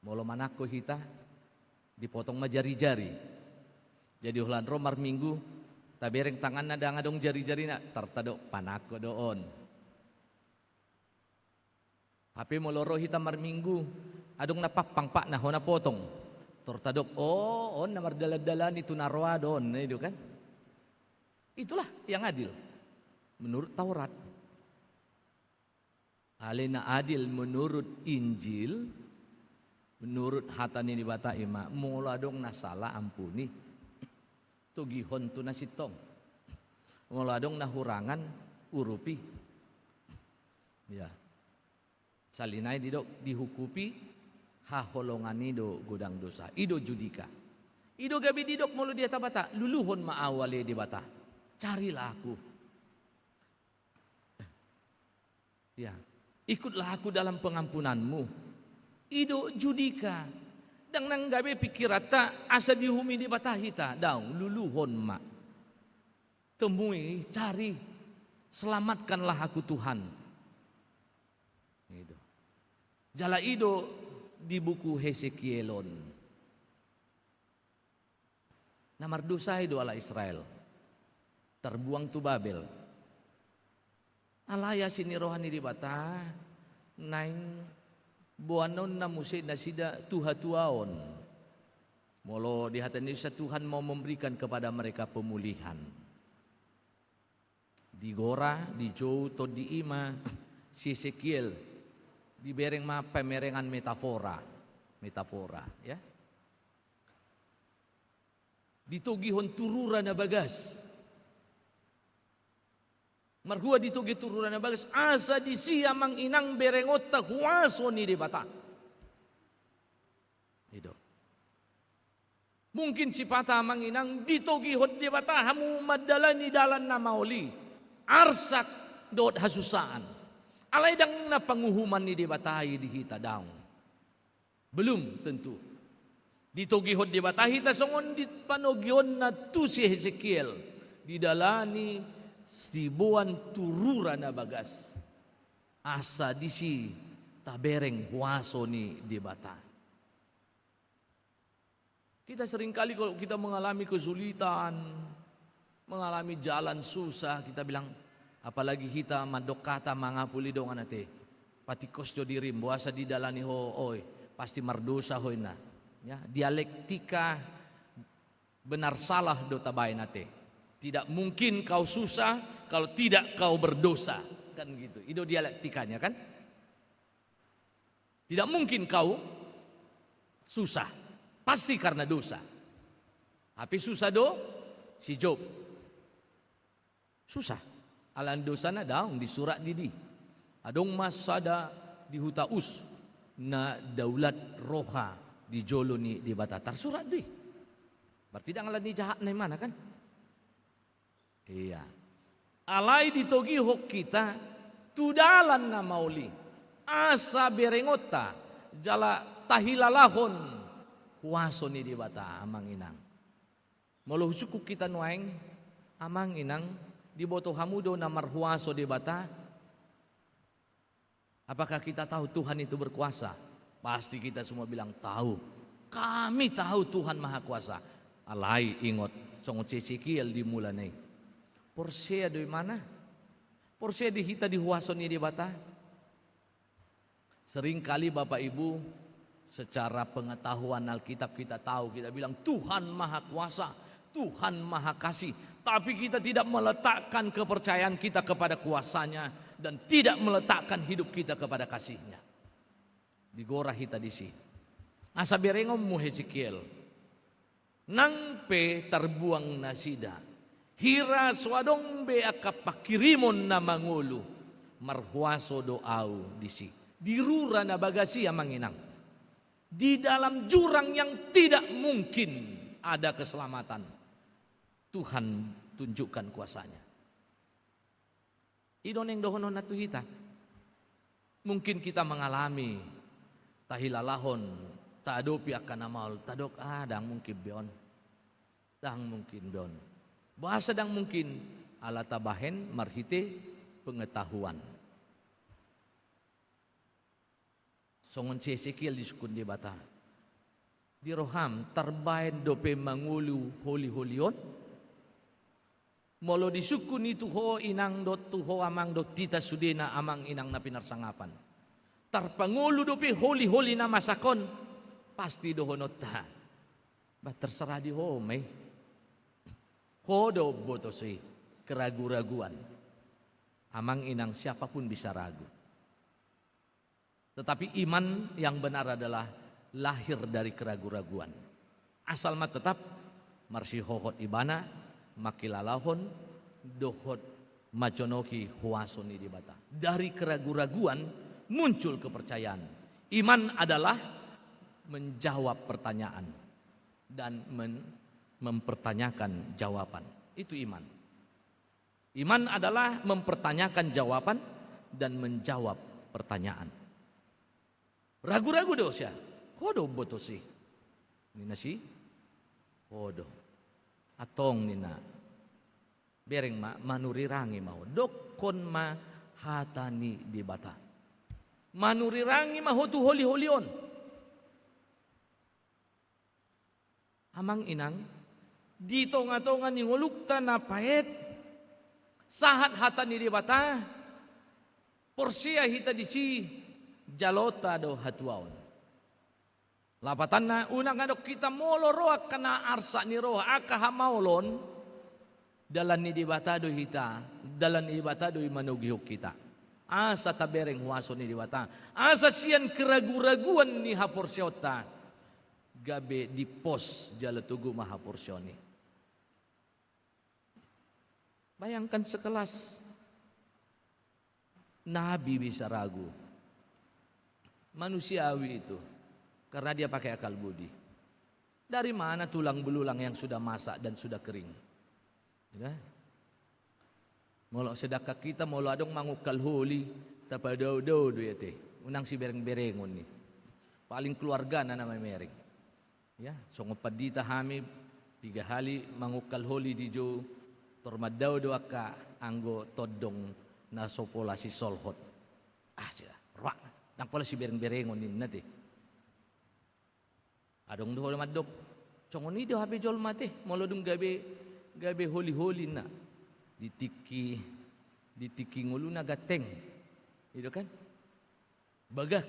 Molo manako hita dipotong ma jari-jari. Jadi ulan romar minggu tabereng tangan ada ngadong jari-jari na tartado panako doon. Hape moloro hita mar minggu adong napapang pak na hona potong. Tortadok on namar dalan-dalan itu narwa doon, itu kan? Itulah yang adil menurut Taurat. Alena adil menurut Injil, menurut hatani di bata ima, mula dong nasala ampuni. Tugihon tu nasitong. Mula dong nahurangan urupi. Ya. Salinay didok dihukupi haholongan ido gudang dosa. Ido judika. Ido gabi didok mulu dia tabata, luluhon maawale di bata. Carilah aku. Ya. Ikutlah aku dalam pengampunanmu. Ido judika. Dang nang gabe pikirata asa dihumi di batahita. Daung luluhon ma. Temui, cari. Selamatkanlah aku Tuhan. Ido. Jala ido di buku Hesekielon. Namar dosa ido ala Israel. Terbuang tu Babel. Alaya sini rohani di bata naing buanon na musik nasida tuha-tuaon. Molo di hati Indonesia Tuhan mau memberikan kepada mereka pemulihan. Di Gora, di Jou, to di Ima, si Ezekiel dibereng ma pemerengan metafora ya. Ditugihon turura na bagas. Marhua ditugi turunan na bagas asa di siya mang inang berengot ta huwaso ni di bata. Itu. Mungkin si pata mang inang ditugihon di bata hamu madala ni dalan na mauli. Arsak dot hasusaan. Alay dang na panguhuman ni di batahi di hita daong. Belum tentu. Ditugihon di batahi ta songon di panogyon na tu si Hezekiel. Didalani Stibuan turura na bagas. Asa disi tabereng huaso ni di bata. Kita seringkali kalau kita mengalami kesulitan, mengalami jalan susah, kita bilang, apalagi kita madok kata mangapuli dong anate. Patikos jo dirim, buasa di dalani ho, oi, pasti mardosa hoi na. Ya, dialektika benar salah do tabay nate. Tidak mungkin kau susah kalau tidak kau berdosa. Kan gitu. Itu dialektikanya kan. Tidak mungkin kau susah. Pasti karena dosa. Tapi susah do si Job. Susah. Alan dosana daung di surat didi. Adong masada di hutaus na daulat roha di joloni di batatar surat di. Berarti janganlah ni jahat na mana kan? Iya. Alai ditogi hok kita tudalan na mauli. Asa berengota jala tahilalahon huaso ni di bata amang inang. Molo suku kita nuaing amang inang di boto hamudo na marhuaso di bata. Apakah kita tahu Tuhan itu berkuasa? Pasti kita semua bilang tahu. Kami tahu Tuhan Maha Kuasa. Alai ingot songot Ezekiel di mulanai. Porsia dari mana? Porsia di hita di huaso ni di bata. Seringkali Bapak Ibu secara pengetahuan Alkitab kita tahu, kita bilang Tuhan Maha Kuasa, Tuhan Maha Kasih. Tapi kita tidak meletakkan kepercayaan kita kepada kuasanya dan tidak meletakkan hidup kita kepada kasihnya. Di Gora hita di si. Asa berengom mu Hezekiel. Nang pe terbuang nasida. Hira swadong be akapakirimon na mangulu marhuaso doau disi dirura na bagasi amanginang di dalam jurang yang tidak mungkin ada keselamatan. Tuhan tunjukkan kuasanya. Idoneng dohonon natu hita. Mungkin kita mengalami tahilalahon tadopi akan amal tadok dang mungkin bion. Dang mungkin bion. Bahasa dang mungkin ala tabahen marhite pengetahuan. songon si Ezekiel di sukun di bata. Di roham terbain dope mangulu holi-holion. Molo di sukun itu ho inang dot tu ho amang dot tita sudena amang inang na pinarsangapan. Tarpangulu dope holi-holi na masakon. Pasti dohonot ta. Ba terserah di ho may. Hodo botosi keragu-raguan. Amang inang siapapun bisa ragu. Tetapi iman yang benar adalah lahir dari keragu-raguan. Asal mah tetap marsi hohot ibana, makilalahon, dohot maconoki huasoni di bata. Dari keragu-raguan muncul kepercayaan. Iman adalah menjawab pertanyaan dan mempertanyakan jawaban. Itu iman. Iman adalah mempertanyakan jawaban dan menjawab pertanyaan. Ragu-ragu dosa. Kodo botosi. Nina si kodo. Atong nina. Bereng ma manurirangi mau. Dokon ma hatani di bata. Manurirangi ma hotu holi-holion. Amang inang di tonga-tonga ni ngulukta na paet. Sahat hatani di bata. Porsia hita di si jalota do hatuaon. Lapatan na unang adok kita molo roak kana arsa ni roha akaha maulon dalan ni dibata do hita dalan ni dibata do manugihok kita. Asa tabereng huaso ni dibata. Asa siyan keragu-raguan ni haporsyota. Gabe di pos jalatugu mahaporsyoni. Bayangkan sekelas nabi bisa ragu. Manusiawi itu. Karena dia pakai akal budi. Dari mana tulang belulang yang sudah masak dan sudah kering? Ya. Molo sedekah kita molo adong mangukal holi tapadau-dau do yate. Unang si bereng-berengon ni. Paling keluarga na nama mereng. Ya, songopad dita hami 3 hali mangukal holi di jo tormadau do aka anggo todong na sopola si solhot. Ah sila, rak. Nang pala si bereng-berengon ni nate. Adong do madok. Congoni do habi jol mate, molo dung gabe holi-holi na. Ditiki ngulu na gateng. Itu kan? Bagak.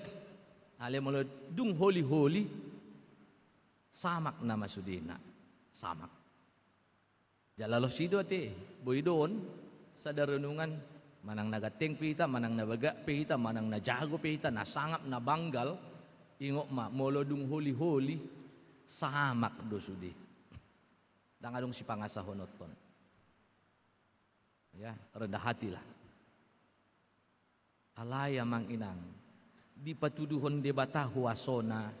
Ale molo dung holi-holi samak na masudina. Samak. Jalalo sido ate, boy doon sa darunungan manang nagateng pita, manang nabaga pita, manang najago pita, nasangap na banggal, ingok ma molo dung holi-holi samak do sudi. Dangadong si pangasahon oton. Ya, rendah hatilah. Alaya mang inang di patuduhon debata huasona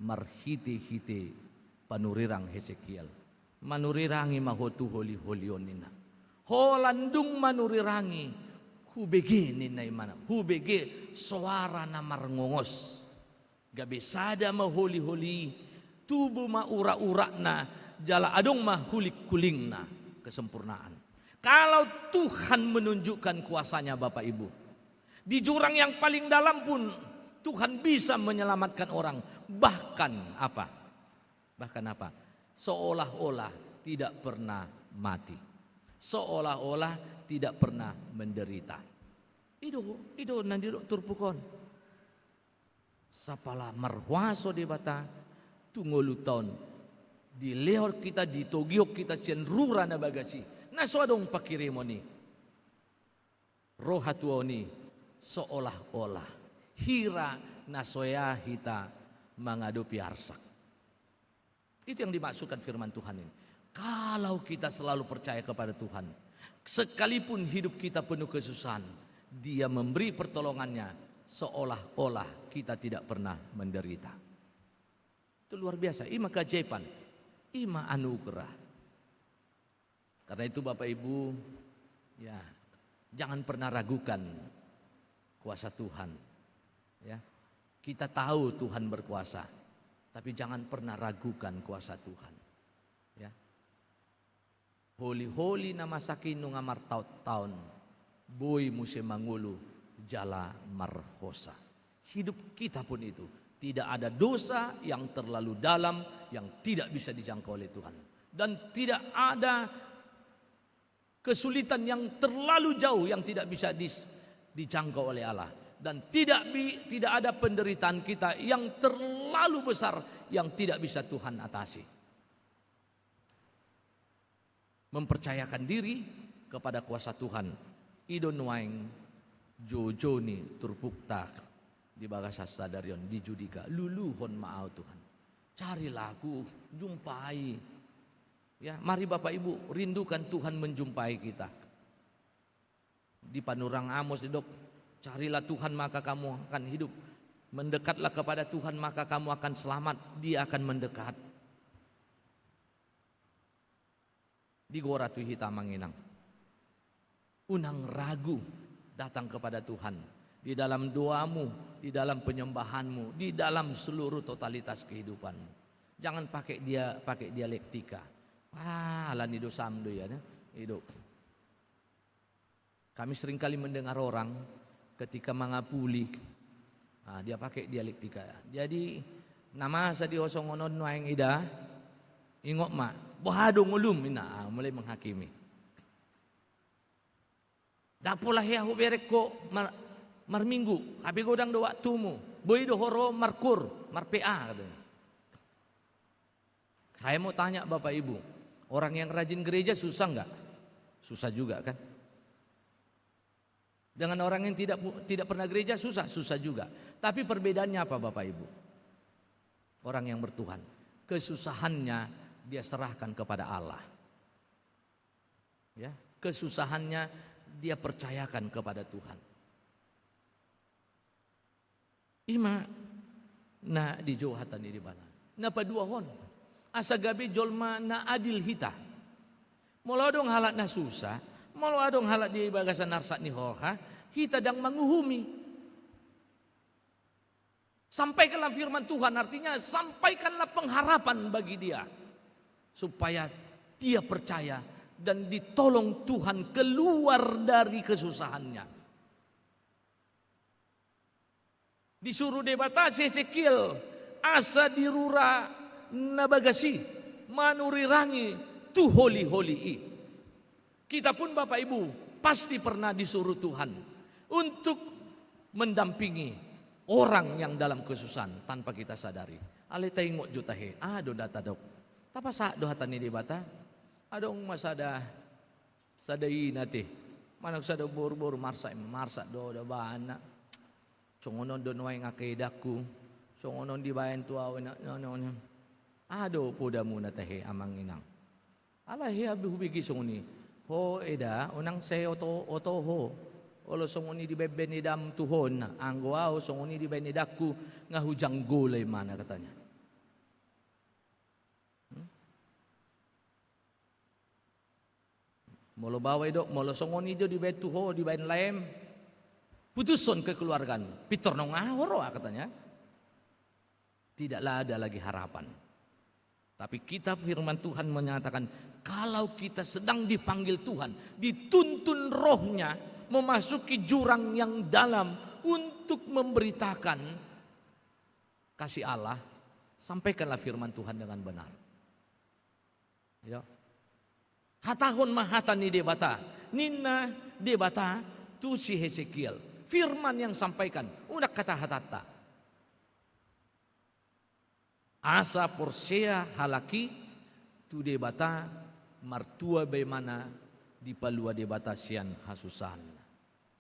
marhiti-hiti panurirang Hezekiel. Manurirangi mahotu holi-holion nina. Holandung manurirangi hubege nina imana. Hubege suara na marngongos. Gabe sada maholi-holi tubuh maura-ura na jala adong mahulik kuling na kesempurnaan. Kalau Tuhan menunjukkan kuasanya Bapak Ibu, di jurang yang paling dalam pun Tuhan bisa menyelamatkan orang. Bahkan apa? Seolah-olah tidak pernah mati. Seolah-olah tidak pernah menderita. Itu nanti turpukon. Sapala marhuaso di bata tungolu tahun di leor kita di togiok kita cenrura na bagasi. Naswadong pakirimoni. Rohatuoni seolah-olah hira nasoya hita mengadupi arsak. Itu yang dimaksudkan firman Tuhan ini. Kalau kita selalu percaya kepada Tuhan, sekalipun hidup kita penuh kesusahan, Dia memberi pertolongannya seolah-olah kita tidak pernah menderita. Itu luar biasa. Ima keajaiban, ima anugerah. Karena itu Bapak Ibu, ya jangan pernah ragukan kuasa Tuhan. Ya, kita tahu Tuhan berkuasa, tapi jangan pernah ragukan kuasa Tuhan. Ya, holi-holi nama sakinu ngamar taut-taun, boy musim mangulu jala marhosa. hidup kita pun itu. Tidak ada dosa yang terlalu dalam yang tidak bisa dijangkau oleh Tuhan. Dan tidak ada kesulitan yang terlalu jauh yang tidak bisa dijangkau oleh Allah. Dan tidak ada penderitaan kita yang terlalu besar yang tidak bisa Tuhan atasi. Mempercayakan diri kepada kuasa Tuhan. Idon waing jojoni turpukta di bagasa sadarion di judika luluhon maau Tuhan. Carilah aku, jumpai. Ya, mari Bapak Ibu rindukan Tuhan menjumpai kita. Di Panurang Amos hidup, carilah Tuhan maka kamu akan hidup. Mendekatlah kepada Tuhan maka kamu akan selamat. Dia akan mendekat. Di Gora Tuhita Manginang, unang ragu datang kepada Tuhan di dalam doamu, di dalam penyembahanmu, di dalam seluruh totalitas kehidupanmu. Jangan pakai dialektika. Lan hidup samdo ya, hidup. Kami seringkali mendengar orang ketika mengapuli, dia pakai dialektika. Jadi nama sa di osongonon waeng ida, ingok mak. Bahado ngulum mulai menghakimi. Dapolah ya huberek ko marminggu, tapi godang do waktumu. Boy do horo markur, marpa katanya. Saya mau tanya Bapak Ibu, orang yang rajin gereja susah enggak? Susah juga kan? Dengan orang yang tidak pernah gereja susah juga. Tapi perbedaannya apa Bapak Ibu? Orang yang bertuhan, kesusahannya dia serahkan kepada Allah. Ya, kesusahannya dia percayakan kepada Tuhan. Ima na di johatan di bana. Na paduahon. Asa gabi jolma na adil hita. Molo adong halat na susah, molo adong halat di bagasan narsat ni hoha, hita dang manguhumi. Sampaikanlah firman Tuhan, artinya sampaikanlah pengharapan bagi dia. Supaya dia percaya dan ditolong Tuhan keluar dari kesusahannya. Disuruh debatasi Hesekiel, asa dirura nabagasi, manurirangi tu holi-holi. Kita pun Bapak Ibu pasti pernah disuruh Tuhan untuk mendampingi orang yang dalam kesusahan tanpa kita sadari. Ale tengok jutahe, do data dok. Tapa sa dohatan ni di bata? Adong masada sadai nati. Manag sada bor-bor marsa do da bana. Songonon do noy ngakaidaku. Songonon di bayan tua na no. Ado poda muna tahe amang inang. Ala hiya bihubigi songoni. Ho eda unang se oto ho. Olo songoni di beben ni dam tuhon. Anggo ao songoni di beben ni daku ngahujang gulay mana katanya. Molo bawai dok, molo songoni do di betu ho di bain laem. Putuson kekeluargaan. Pitor nong ahoro katanya. Tidaklah ada lagi harapan. Tapi kita firman Tuhan menyatakan kalau kita sedang dipanggil Tuhan, dituntun rohnya memasuki jurang yang dalam untuk memberitakan kasih Allah, sampaikanlah firman Tuhan dengan benar. Ya. Hatahon mahatan ni debata, nina debata tu si Hesekiel. Firman yang sampaikan, udah kata hatata. Asa porsea halaki tu debata martua bagaimana di palua debata sian hasusan.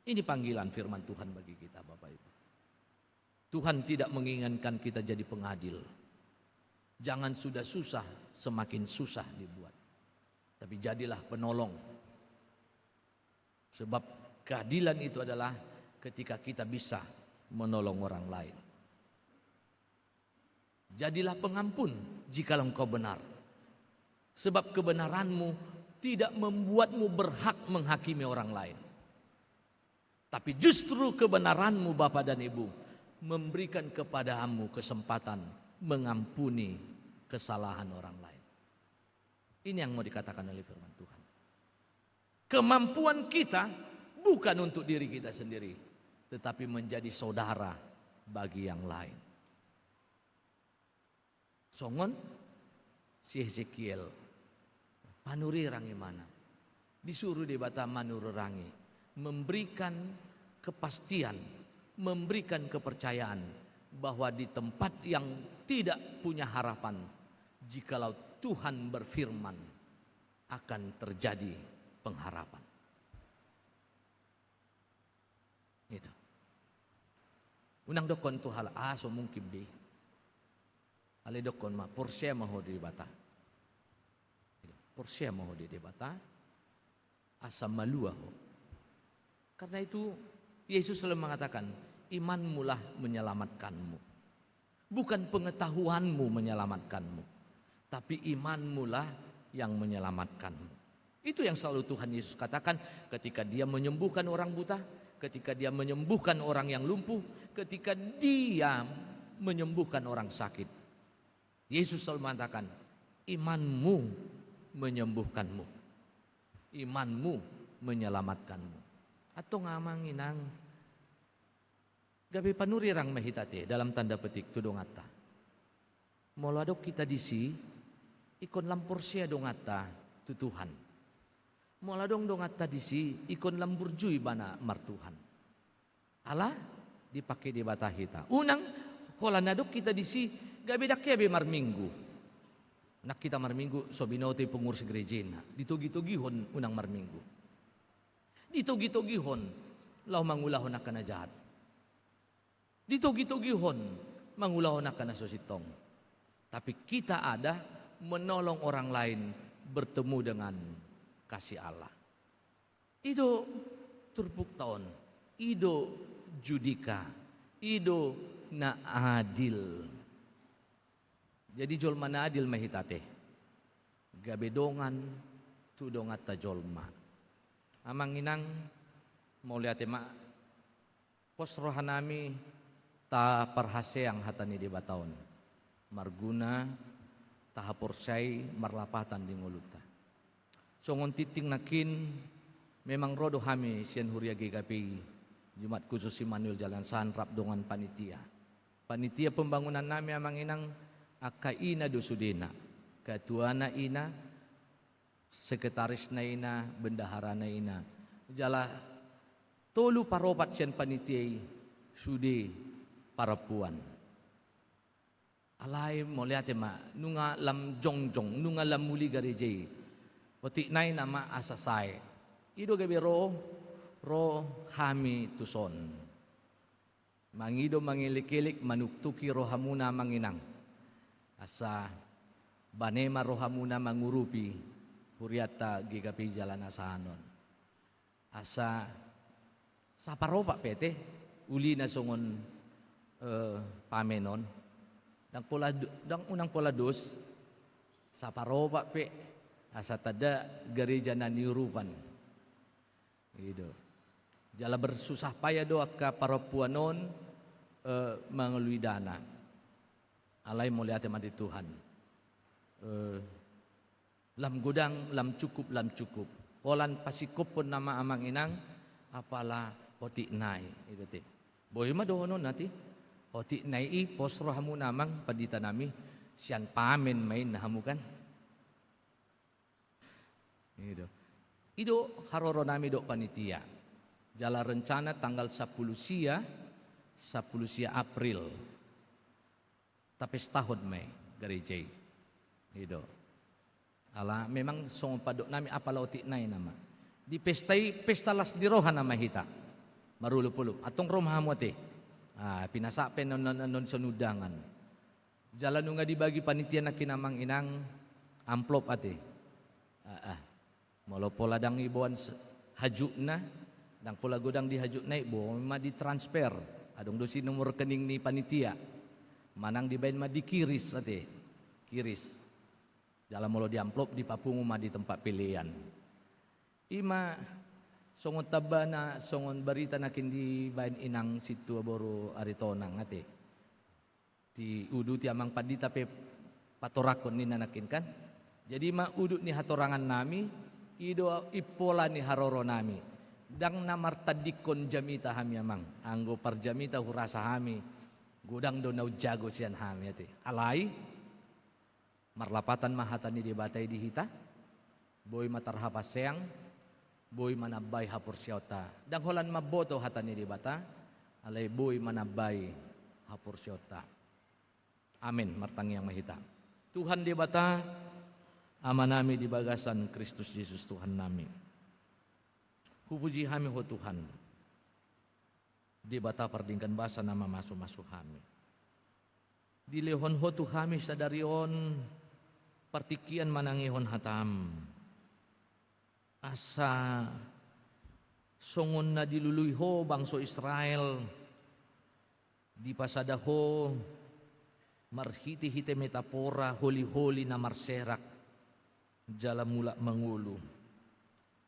Ini panggilan firman Tuhan bagi kita Bapak Ibu. Tuhan tidak menginginkan kita jadi pengadil. Jangan sudah susah semakin susah dibuat. Tapi jadilah penolong. Sebab keadilan itu adalah ketika kita bisa menolong orang lain. Jadilah pengampun jika engkau benar. Sebab kebenaranmu tidak membuatmu berhak menghakimi orang lain. Tapi justru kebenaranmu Bapak dan Ibu memberikan kepadamu kesempatan mengampuni kesalahan orang lain. Ini yang mau dikatakan oleh firman Tuhan. Kemampuan kita bukan untuk diri kita sendiri, tetapi menjadi saudara bagi yang lain. Songon si Hezekiel panuri rangi mana? Disuruh di bata manuru rangi, memberikan kepastian, memberikan kepercayaan bahwa di tempat yang tidak punya harapan, jikalau Tuhan berfirman, akan terjadi pengharapan. Itu. Unang dokon tu hal aso mungkin di. Ale dokon ma porsia maho di bata. Porsia maho di bata. Asa malua ho. Karena itu Yesus selalu mengatakan, imanmu lah menyelamatkanmu. Bukan pengetahuanmu menyelamatkanmu, tapi imanmu lah yang menyelamatkanmu. Itu yang selalu Tuhan Yesus katakan ketika dia menyembuhkan orang buta, ketika dia menyembuhkan orang yang lumpuh, ketika dia menyembuhkan orang sakit. Yesus selalu mengatakan, imanmu menyembuhkanmu, imanmu menyelamatkanmu. Atau ngamanginang gabi panuri rang mahitate dalam tanda petik tu dongata. Moladok kita disi ikon lampur sia dongata tu Tuhan. Moladong dongata disi ikon lamburjui bana martuhan. Allah dipakai di bata kita. Unang kolanadok kita disi gabi dakya mar minggu. Nak kita mar minggu sobinote pengurus gerejena. Ditogi-togihon unang mar minggu. Ditogi-togihon lau mangulahon akan jahat. Ditogi-togihon mangulahon akan sositong. Tapi kita ada menolong orang lain bertemu dengan kasih Allah. Ido turpuk tahun, ido judika, ido na adil. Jadi jolma na adil mahitate. Gabedongan tudongata jolma. Amang inang mau lihat mak pos rohanami ta parhaseang hatani di bataon. Marguna tahaporsay marlapatan di nguluta. Songon titing nakin memang rodo hami sian huria GKPI Jumat khusus Immanuel Jalan Sanrap dongan panitia. Panitia pembangunan nami amang inang akaina dosudena. Ketuana ina, sekretaris na ina, bendahara na ina. Jala tolu paropat sian panitia sude parapuan. Alay mo lihat ma nunga lam jongjong nunga lam muli garejei oti nai nama asasai ido gabe ro hami tuson mangido mangilikilik manuktuki rohamuna manginang asa banema rohamuna mangurupi huriata GKP Jalan Asahanon asa saparopa pete uli na songon pamenon dang unang pola dos saparoba pe asa tada gereja na niurupan gitu jala bersusah payah doa ka parapuanon mengelui dana alai mo lihat mati Tuhan lam gudang lam cukup kolan pasikop pun nama amang inang apalah poti nai itu teh boy ma dohonon nanti oti nai pos rohamu namang padita nami sian pamen main nahamu kan ido haroro nami do panitia jala rencana tanggal 10 sia April tapi setahun Mei gereja ido ala memang song padok nami apalah oti nai nama di pesta las di roha nama hita marulu-pulu atong romahamu te pinasapen non senudangan. Jalan nunga dibagi panitia na kinamang inang amplop ate. Molo pola dang ibuan hajuk na, dang pola godang di hajuk na ibu ma di transfer. Adong dosi nomor rekening ni panitia. Manang dibayin ma dikiris ate. Kiris. Jalan molo di amplop di papungu ma di tempat pilihan. Ima songon tabana songon barita nakin di bain inang situ aboro aritonang ate di udu ti amang padita pe patorakon ni nanakin kan jadi ma udu ni hatorangan nami ido ipola ni haroro nami dang namartadikon jamita hami amang anggo parjamita hurasa hami Gudang do nau jago sian hami ati. Alai marlapatan mahatan ni dibatay di hita. Boy matarhapaseang, boy manabay hapur siyota. Dang holan maboto hatan ni dibata. Alay boy manabay hapur siyota. Amin, martangi yang mahita. Tuhan dibata, ama nami di bagasan Kristus Yesus Tuhan nami. Kupuji kami ho Tuhan. Dibata pardingkan basa nama masu-masu kami. Dilehon ho tu kami sadarion partikian manangihon hatam. Asa songon na diluluy ho bangso Israel. Di pasada ho marhiti-hiti metapora holi-holi na marserak. Jala mula mangulu.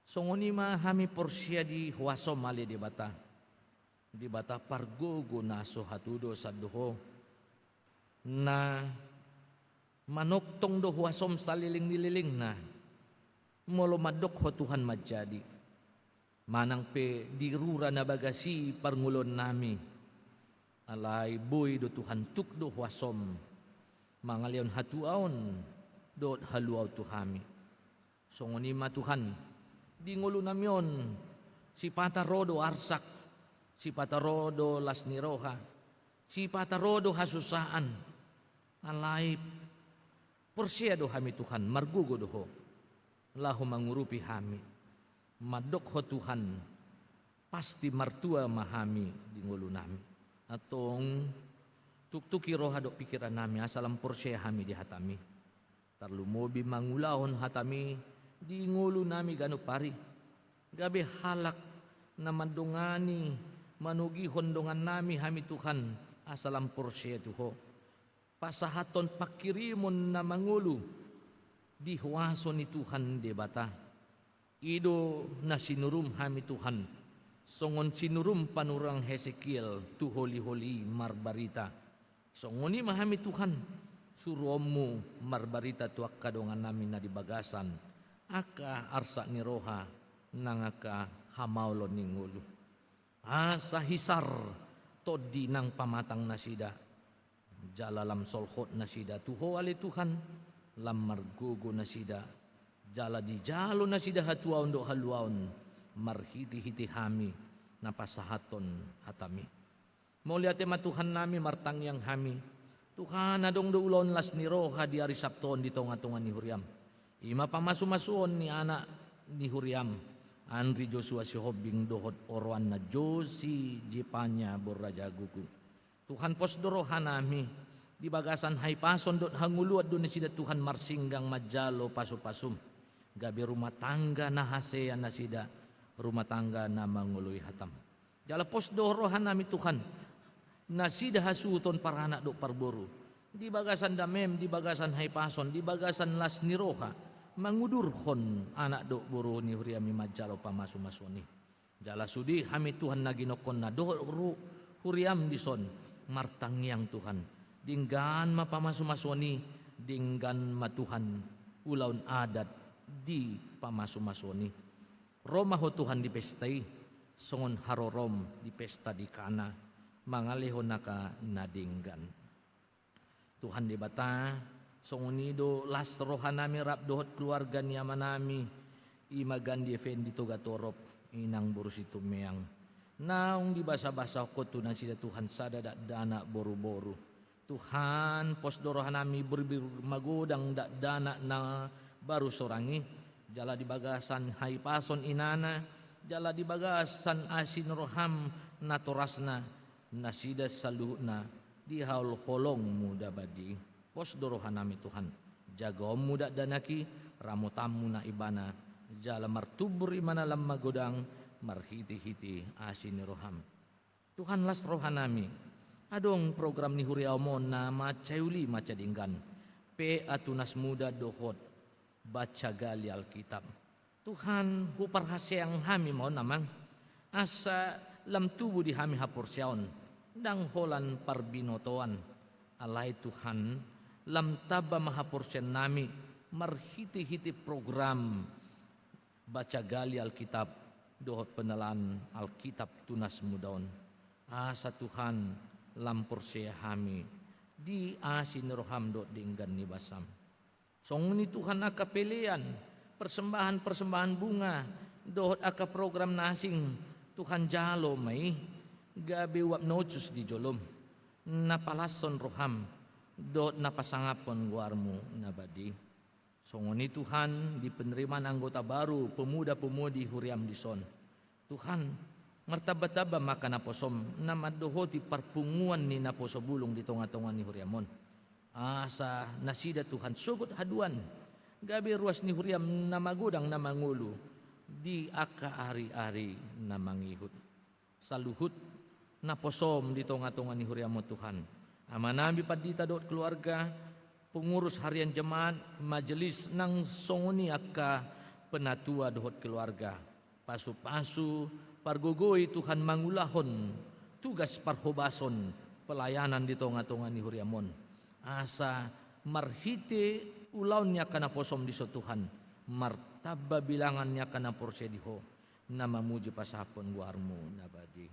Songon ima kami porsia di huasom mali di bata. Di bata pargogo na so hatudo sa doho na manoktong do huasom saliling nililing na molomadok ho Tuhan majadi manang pe dirura na bagasi parngulon nami alay boy do Tuhan tuk do huasom mangalion hatuaon do haluaw tuhami songonima Tuhan di ngulo namyon si patarodo arsak si patarodo lasniroha, si patarodo hasusaan, alay porsia do kami Tuhan, margugo do ho, lahu mangurupi kami, madok ho Tuhan, pasti martua mahami di ngulu nami, atong tuktuki roha do pikiran nami, asalam porsia kami di hatami, tarlumobi mangulahon hatami, di ngulu nami gano pari, gabi halak na mandungani, manugi hondongan nami hami Tuhan asalam porsia tuho pasahaton pakirimon na mangulu di huaso ni Tuhan debata ido na sinurum hami Tuhan songon sinurum panurang Hesekiel tu holi-holi marbarita songoni mahami Tuhan suruomu marbarita tuak kadongan nami na di bagasan aka arsa ni roha nangaka hamaulon ni ngulu asa hisar todi nang pamatang nasida jala lam solhot nasida tuho ali Tuhan lam margogo nasida jala di jalo nasida hatuaon do haluaon marhiti-hiti hami napasahaton hatami mo liate matuhan nami martangyang hami Tuhan adong do ulon las ni roha di ari Sabton di tonga-tonga ni Huriam ima pamasu-masuon ni anak ni Huriam Andri Joshua si Hobing dohot orwan na Josi Jepanya borraja gugu. Tuhan posdoro hanami di bagasan hay pason dot hanguluat do sida Tuhan marsinggang majalo pasum-pasum. Gabi rumah tangga na hasean na sida rumah tangga na manguluy hatam. Jala posdoro hanami Tuhan na sida hasuton para anak do parboru. Di bagasan damem, di bagasan hay pason, di bagasan las niroha. Mangudurhon anak do buru ni huriami majalo pamasu-masuni jala sudi hami Tuhan naginokon na do huriam dison martangyang Tuhan dinggan mapamasu-masuni dinggan matuhan ulaun adat di pamasu-masuni Roma ho Tuhan di pestai songon harorom di pesta di kana mangalihon naka nadinggan Tuhan di bata songonido las rohan nami rap dohot keluarga ni amanami imagan di effendi toga torop inang borusitu meang naung di basa-basa ko tunan sida Tuhan sada dana boru-boru Tuhan pos dorohan nami magodang dana na baru sorangi jala di bagasan hay pason inana jala di bagasan asin roham natorasna nasida saluhna di haul holong muda badi pos dorohan nami Tuhan jagom muda danaki ramotamu na ibana jala martubur imana lam magodang marhiti-hiti asin roham Tuhan las rohan nami adong program ni huriaumon na macayuli macadinggan pe atunas muda dohot baca gali Alkitab Tuhan huparhaseang hami mo namang asa lam tubuh di hami hapursiaon dang holan parbinotoan alay Tuhan lam taba mahapursian nami marhiti-hiti program baca gali Alkitab dohot penelan Alkitab tunas mudaon asa Tuhan lampur sehami di asin roham dot dinggan ni basam. Songuni Tuhan aka pilihan persembahan bunga dohot aka program nasing Tuhan jalo mai gabi wap nocus di jolom napalason roham dohot napasangapon guarmu nabadi. Songoni Tuhan di penerimaan anggota baru pemuda-pemudi huriam di son. Tuhan martaba-taba maka naposom namadohoti parpunguan ni naposo bulung di tonga-tonga ni huriamon. Asa nasida Tuhan sugut haduan gabi ruas ni huriam namagudang namangulu di aka ari-ari namangihut. Saluhut naposom di tonga-tonga ni huriamo Tuhan. Amanami padita dot keluarga pengurus harian jemaat majelis nang songoni aka penatua dohot keluarga pasu-pasu pargogoi Tuhan mangulahon tugas parhobason pelayanan di tonga-tonga ni huriamon asa marhite ulaunya kana posom di so Tuhan martaba bilangannya kana porsediho nama muji pasapon guarmu nabadi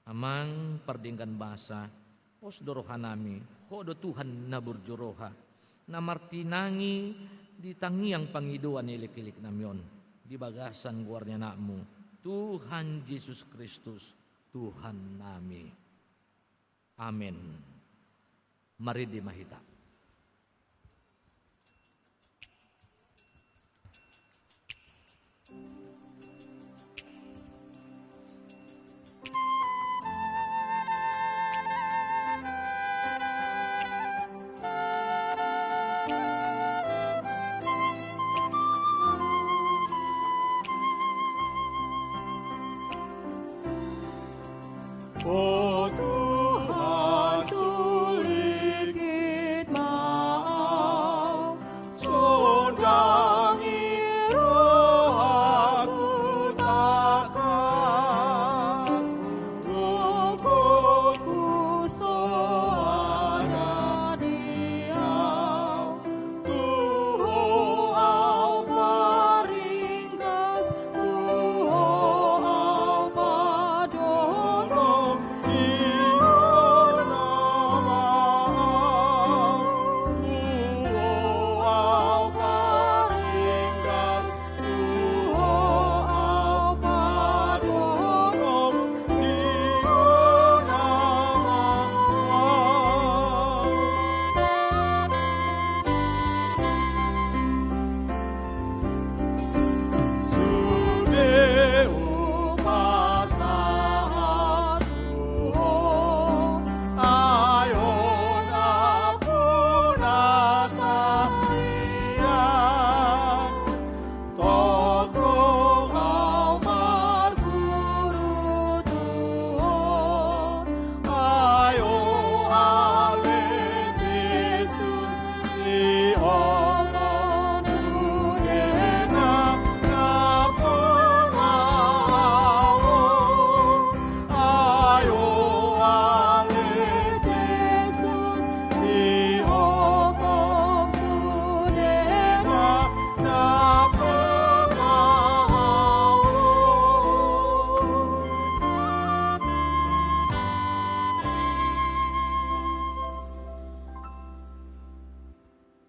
amang pardingkan bahasa pos dorohanami hodo Tuhan naburjuroha namartinangi di tangiang pangiduan ilik-ilik namyon di bagasan guarnya nakmu Tuhan Yesus Kristus Tuhan nami. Amin. Mari dimahita. Oh Tuhan sedikit maaf, sondangi roh aku takas, rogoku soana diau, Tuho au paringkas, Tuho au padolong.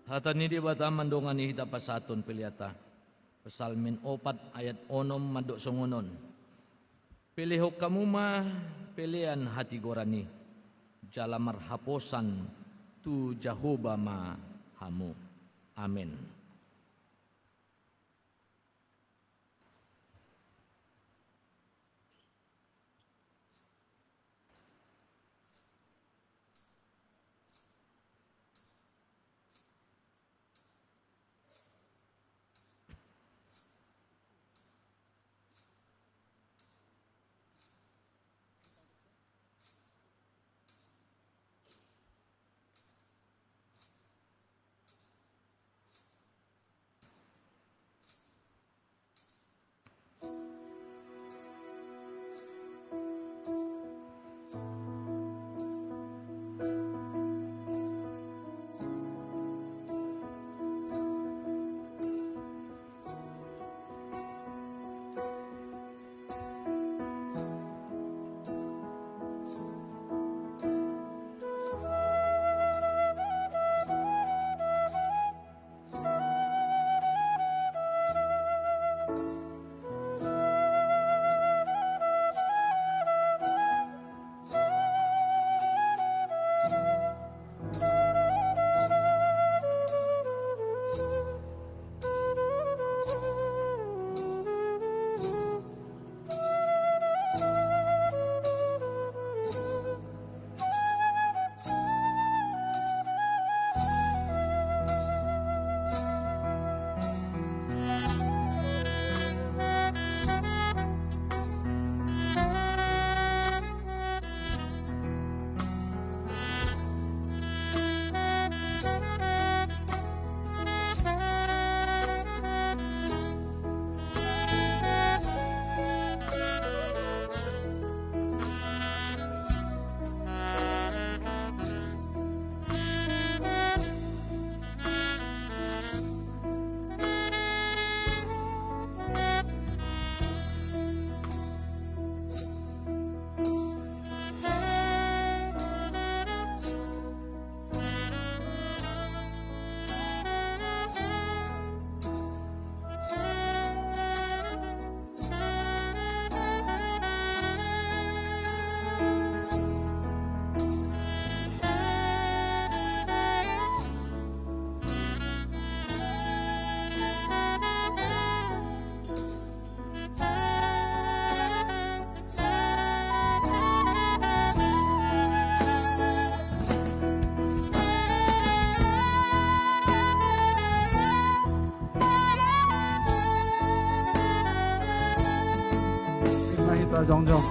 Hatani di bata mandongani hita pasaton piliata. Pesalmin 4 ayat 6 madok songonon. Pilihok kamu mah pilihan hati gorani. Jalamar haposan tu Jehovah ma hamu. Amin. Sa Jongjong.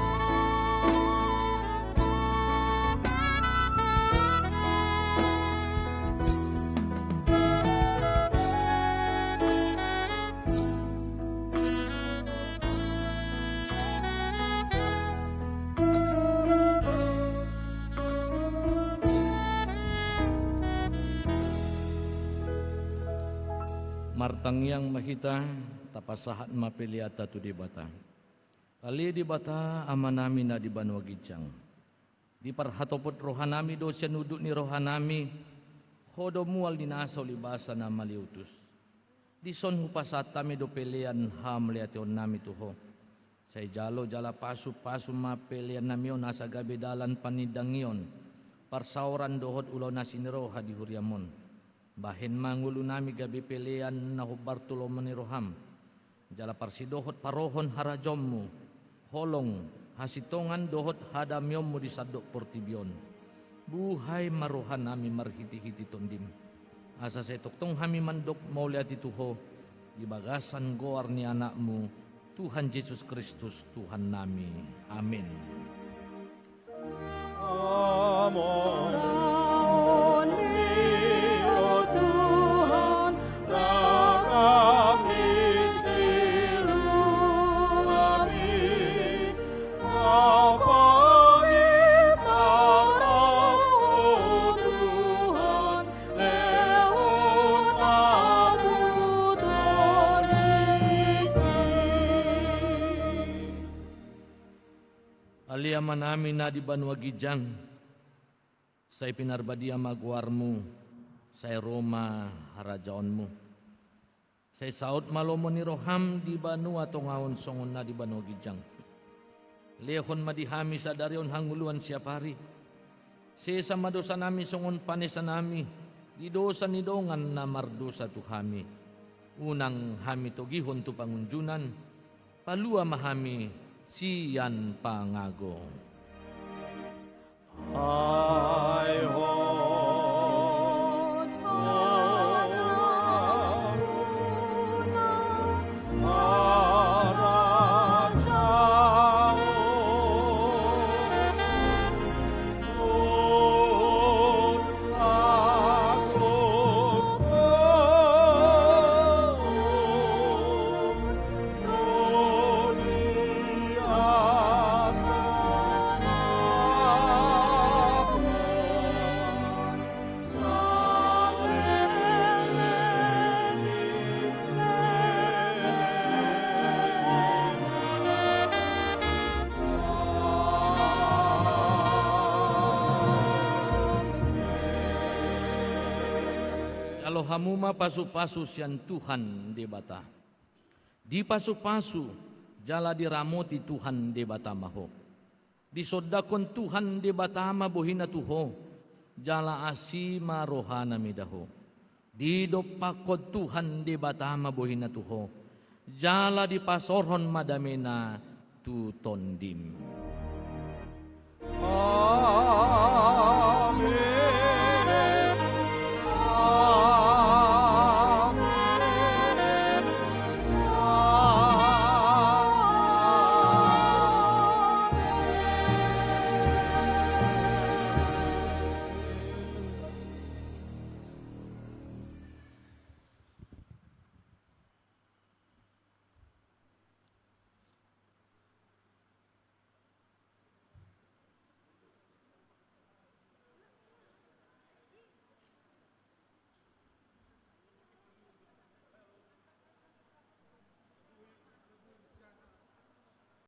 Martang yang mahita tapasahat mapiliata tu di bata. Kali di bata amanami na di banwa gijang. Di parhatopot rohanami do siya nuduk ni rohanami. Hodo mual dinasaw libasa na maliutus. Di son hupasat kami do pelian ham liation nami tuho. Say jalo jala pasu mapelian namion nasa gabi dalan panidang yon. Parsauran dohot ulaw na siniroha di huriamon. Bahin mangulo nami gabi pilihan na hubartulo maniroham. Jala parsidohot parohon harajommu. Holong hasitongan dohot hadamyommu di sadok portibyon. Buhay maruhan nami marhiti-hiti tondim. Asa setoktong hami mandok mauliati tuho. Di bagasan goar ni anakmu. Tuhan Yesus Kristus Tuhan nami. Amin. Amen. Aliaman namin na di banwa gijang, say pinarbadia magwarmu, say Roma harajaonmu. Say saot malomo ni roham di banwa tongawon songon na di banwa gijang. Lehon madihami sa darion hanguluan siap hari. Say sa madosa nami songon panesa nami, di dosa ni dongan na mardosa tu hami. Unang hami togihon tu pangunjunan, palua mahami siyan pangago. Ay ho. Kalau hamuma pasu-pasu sian Tuhan di bata. Di pasu-pasu jala diramoti Tuhan di bata maho. Di sodakon Tuhan di bata mabuhina tuho. Jala asima rohana midaho. Di dopakot Tuhan di bata mabuhina tuho. Jala di pasorhon madamena tu tondim.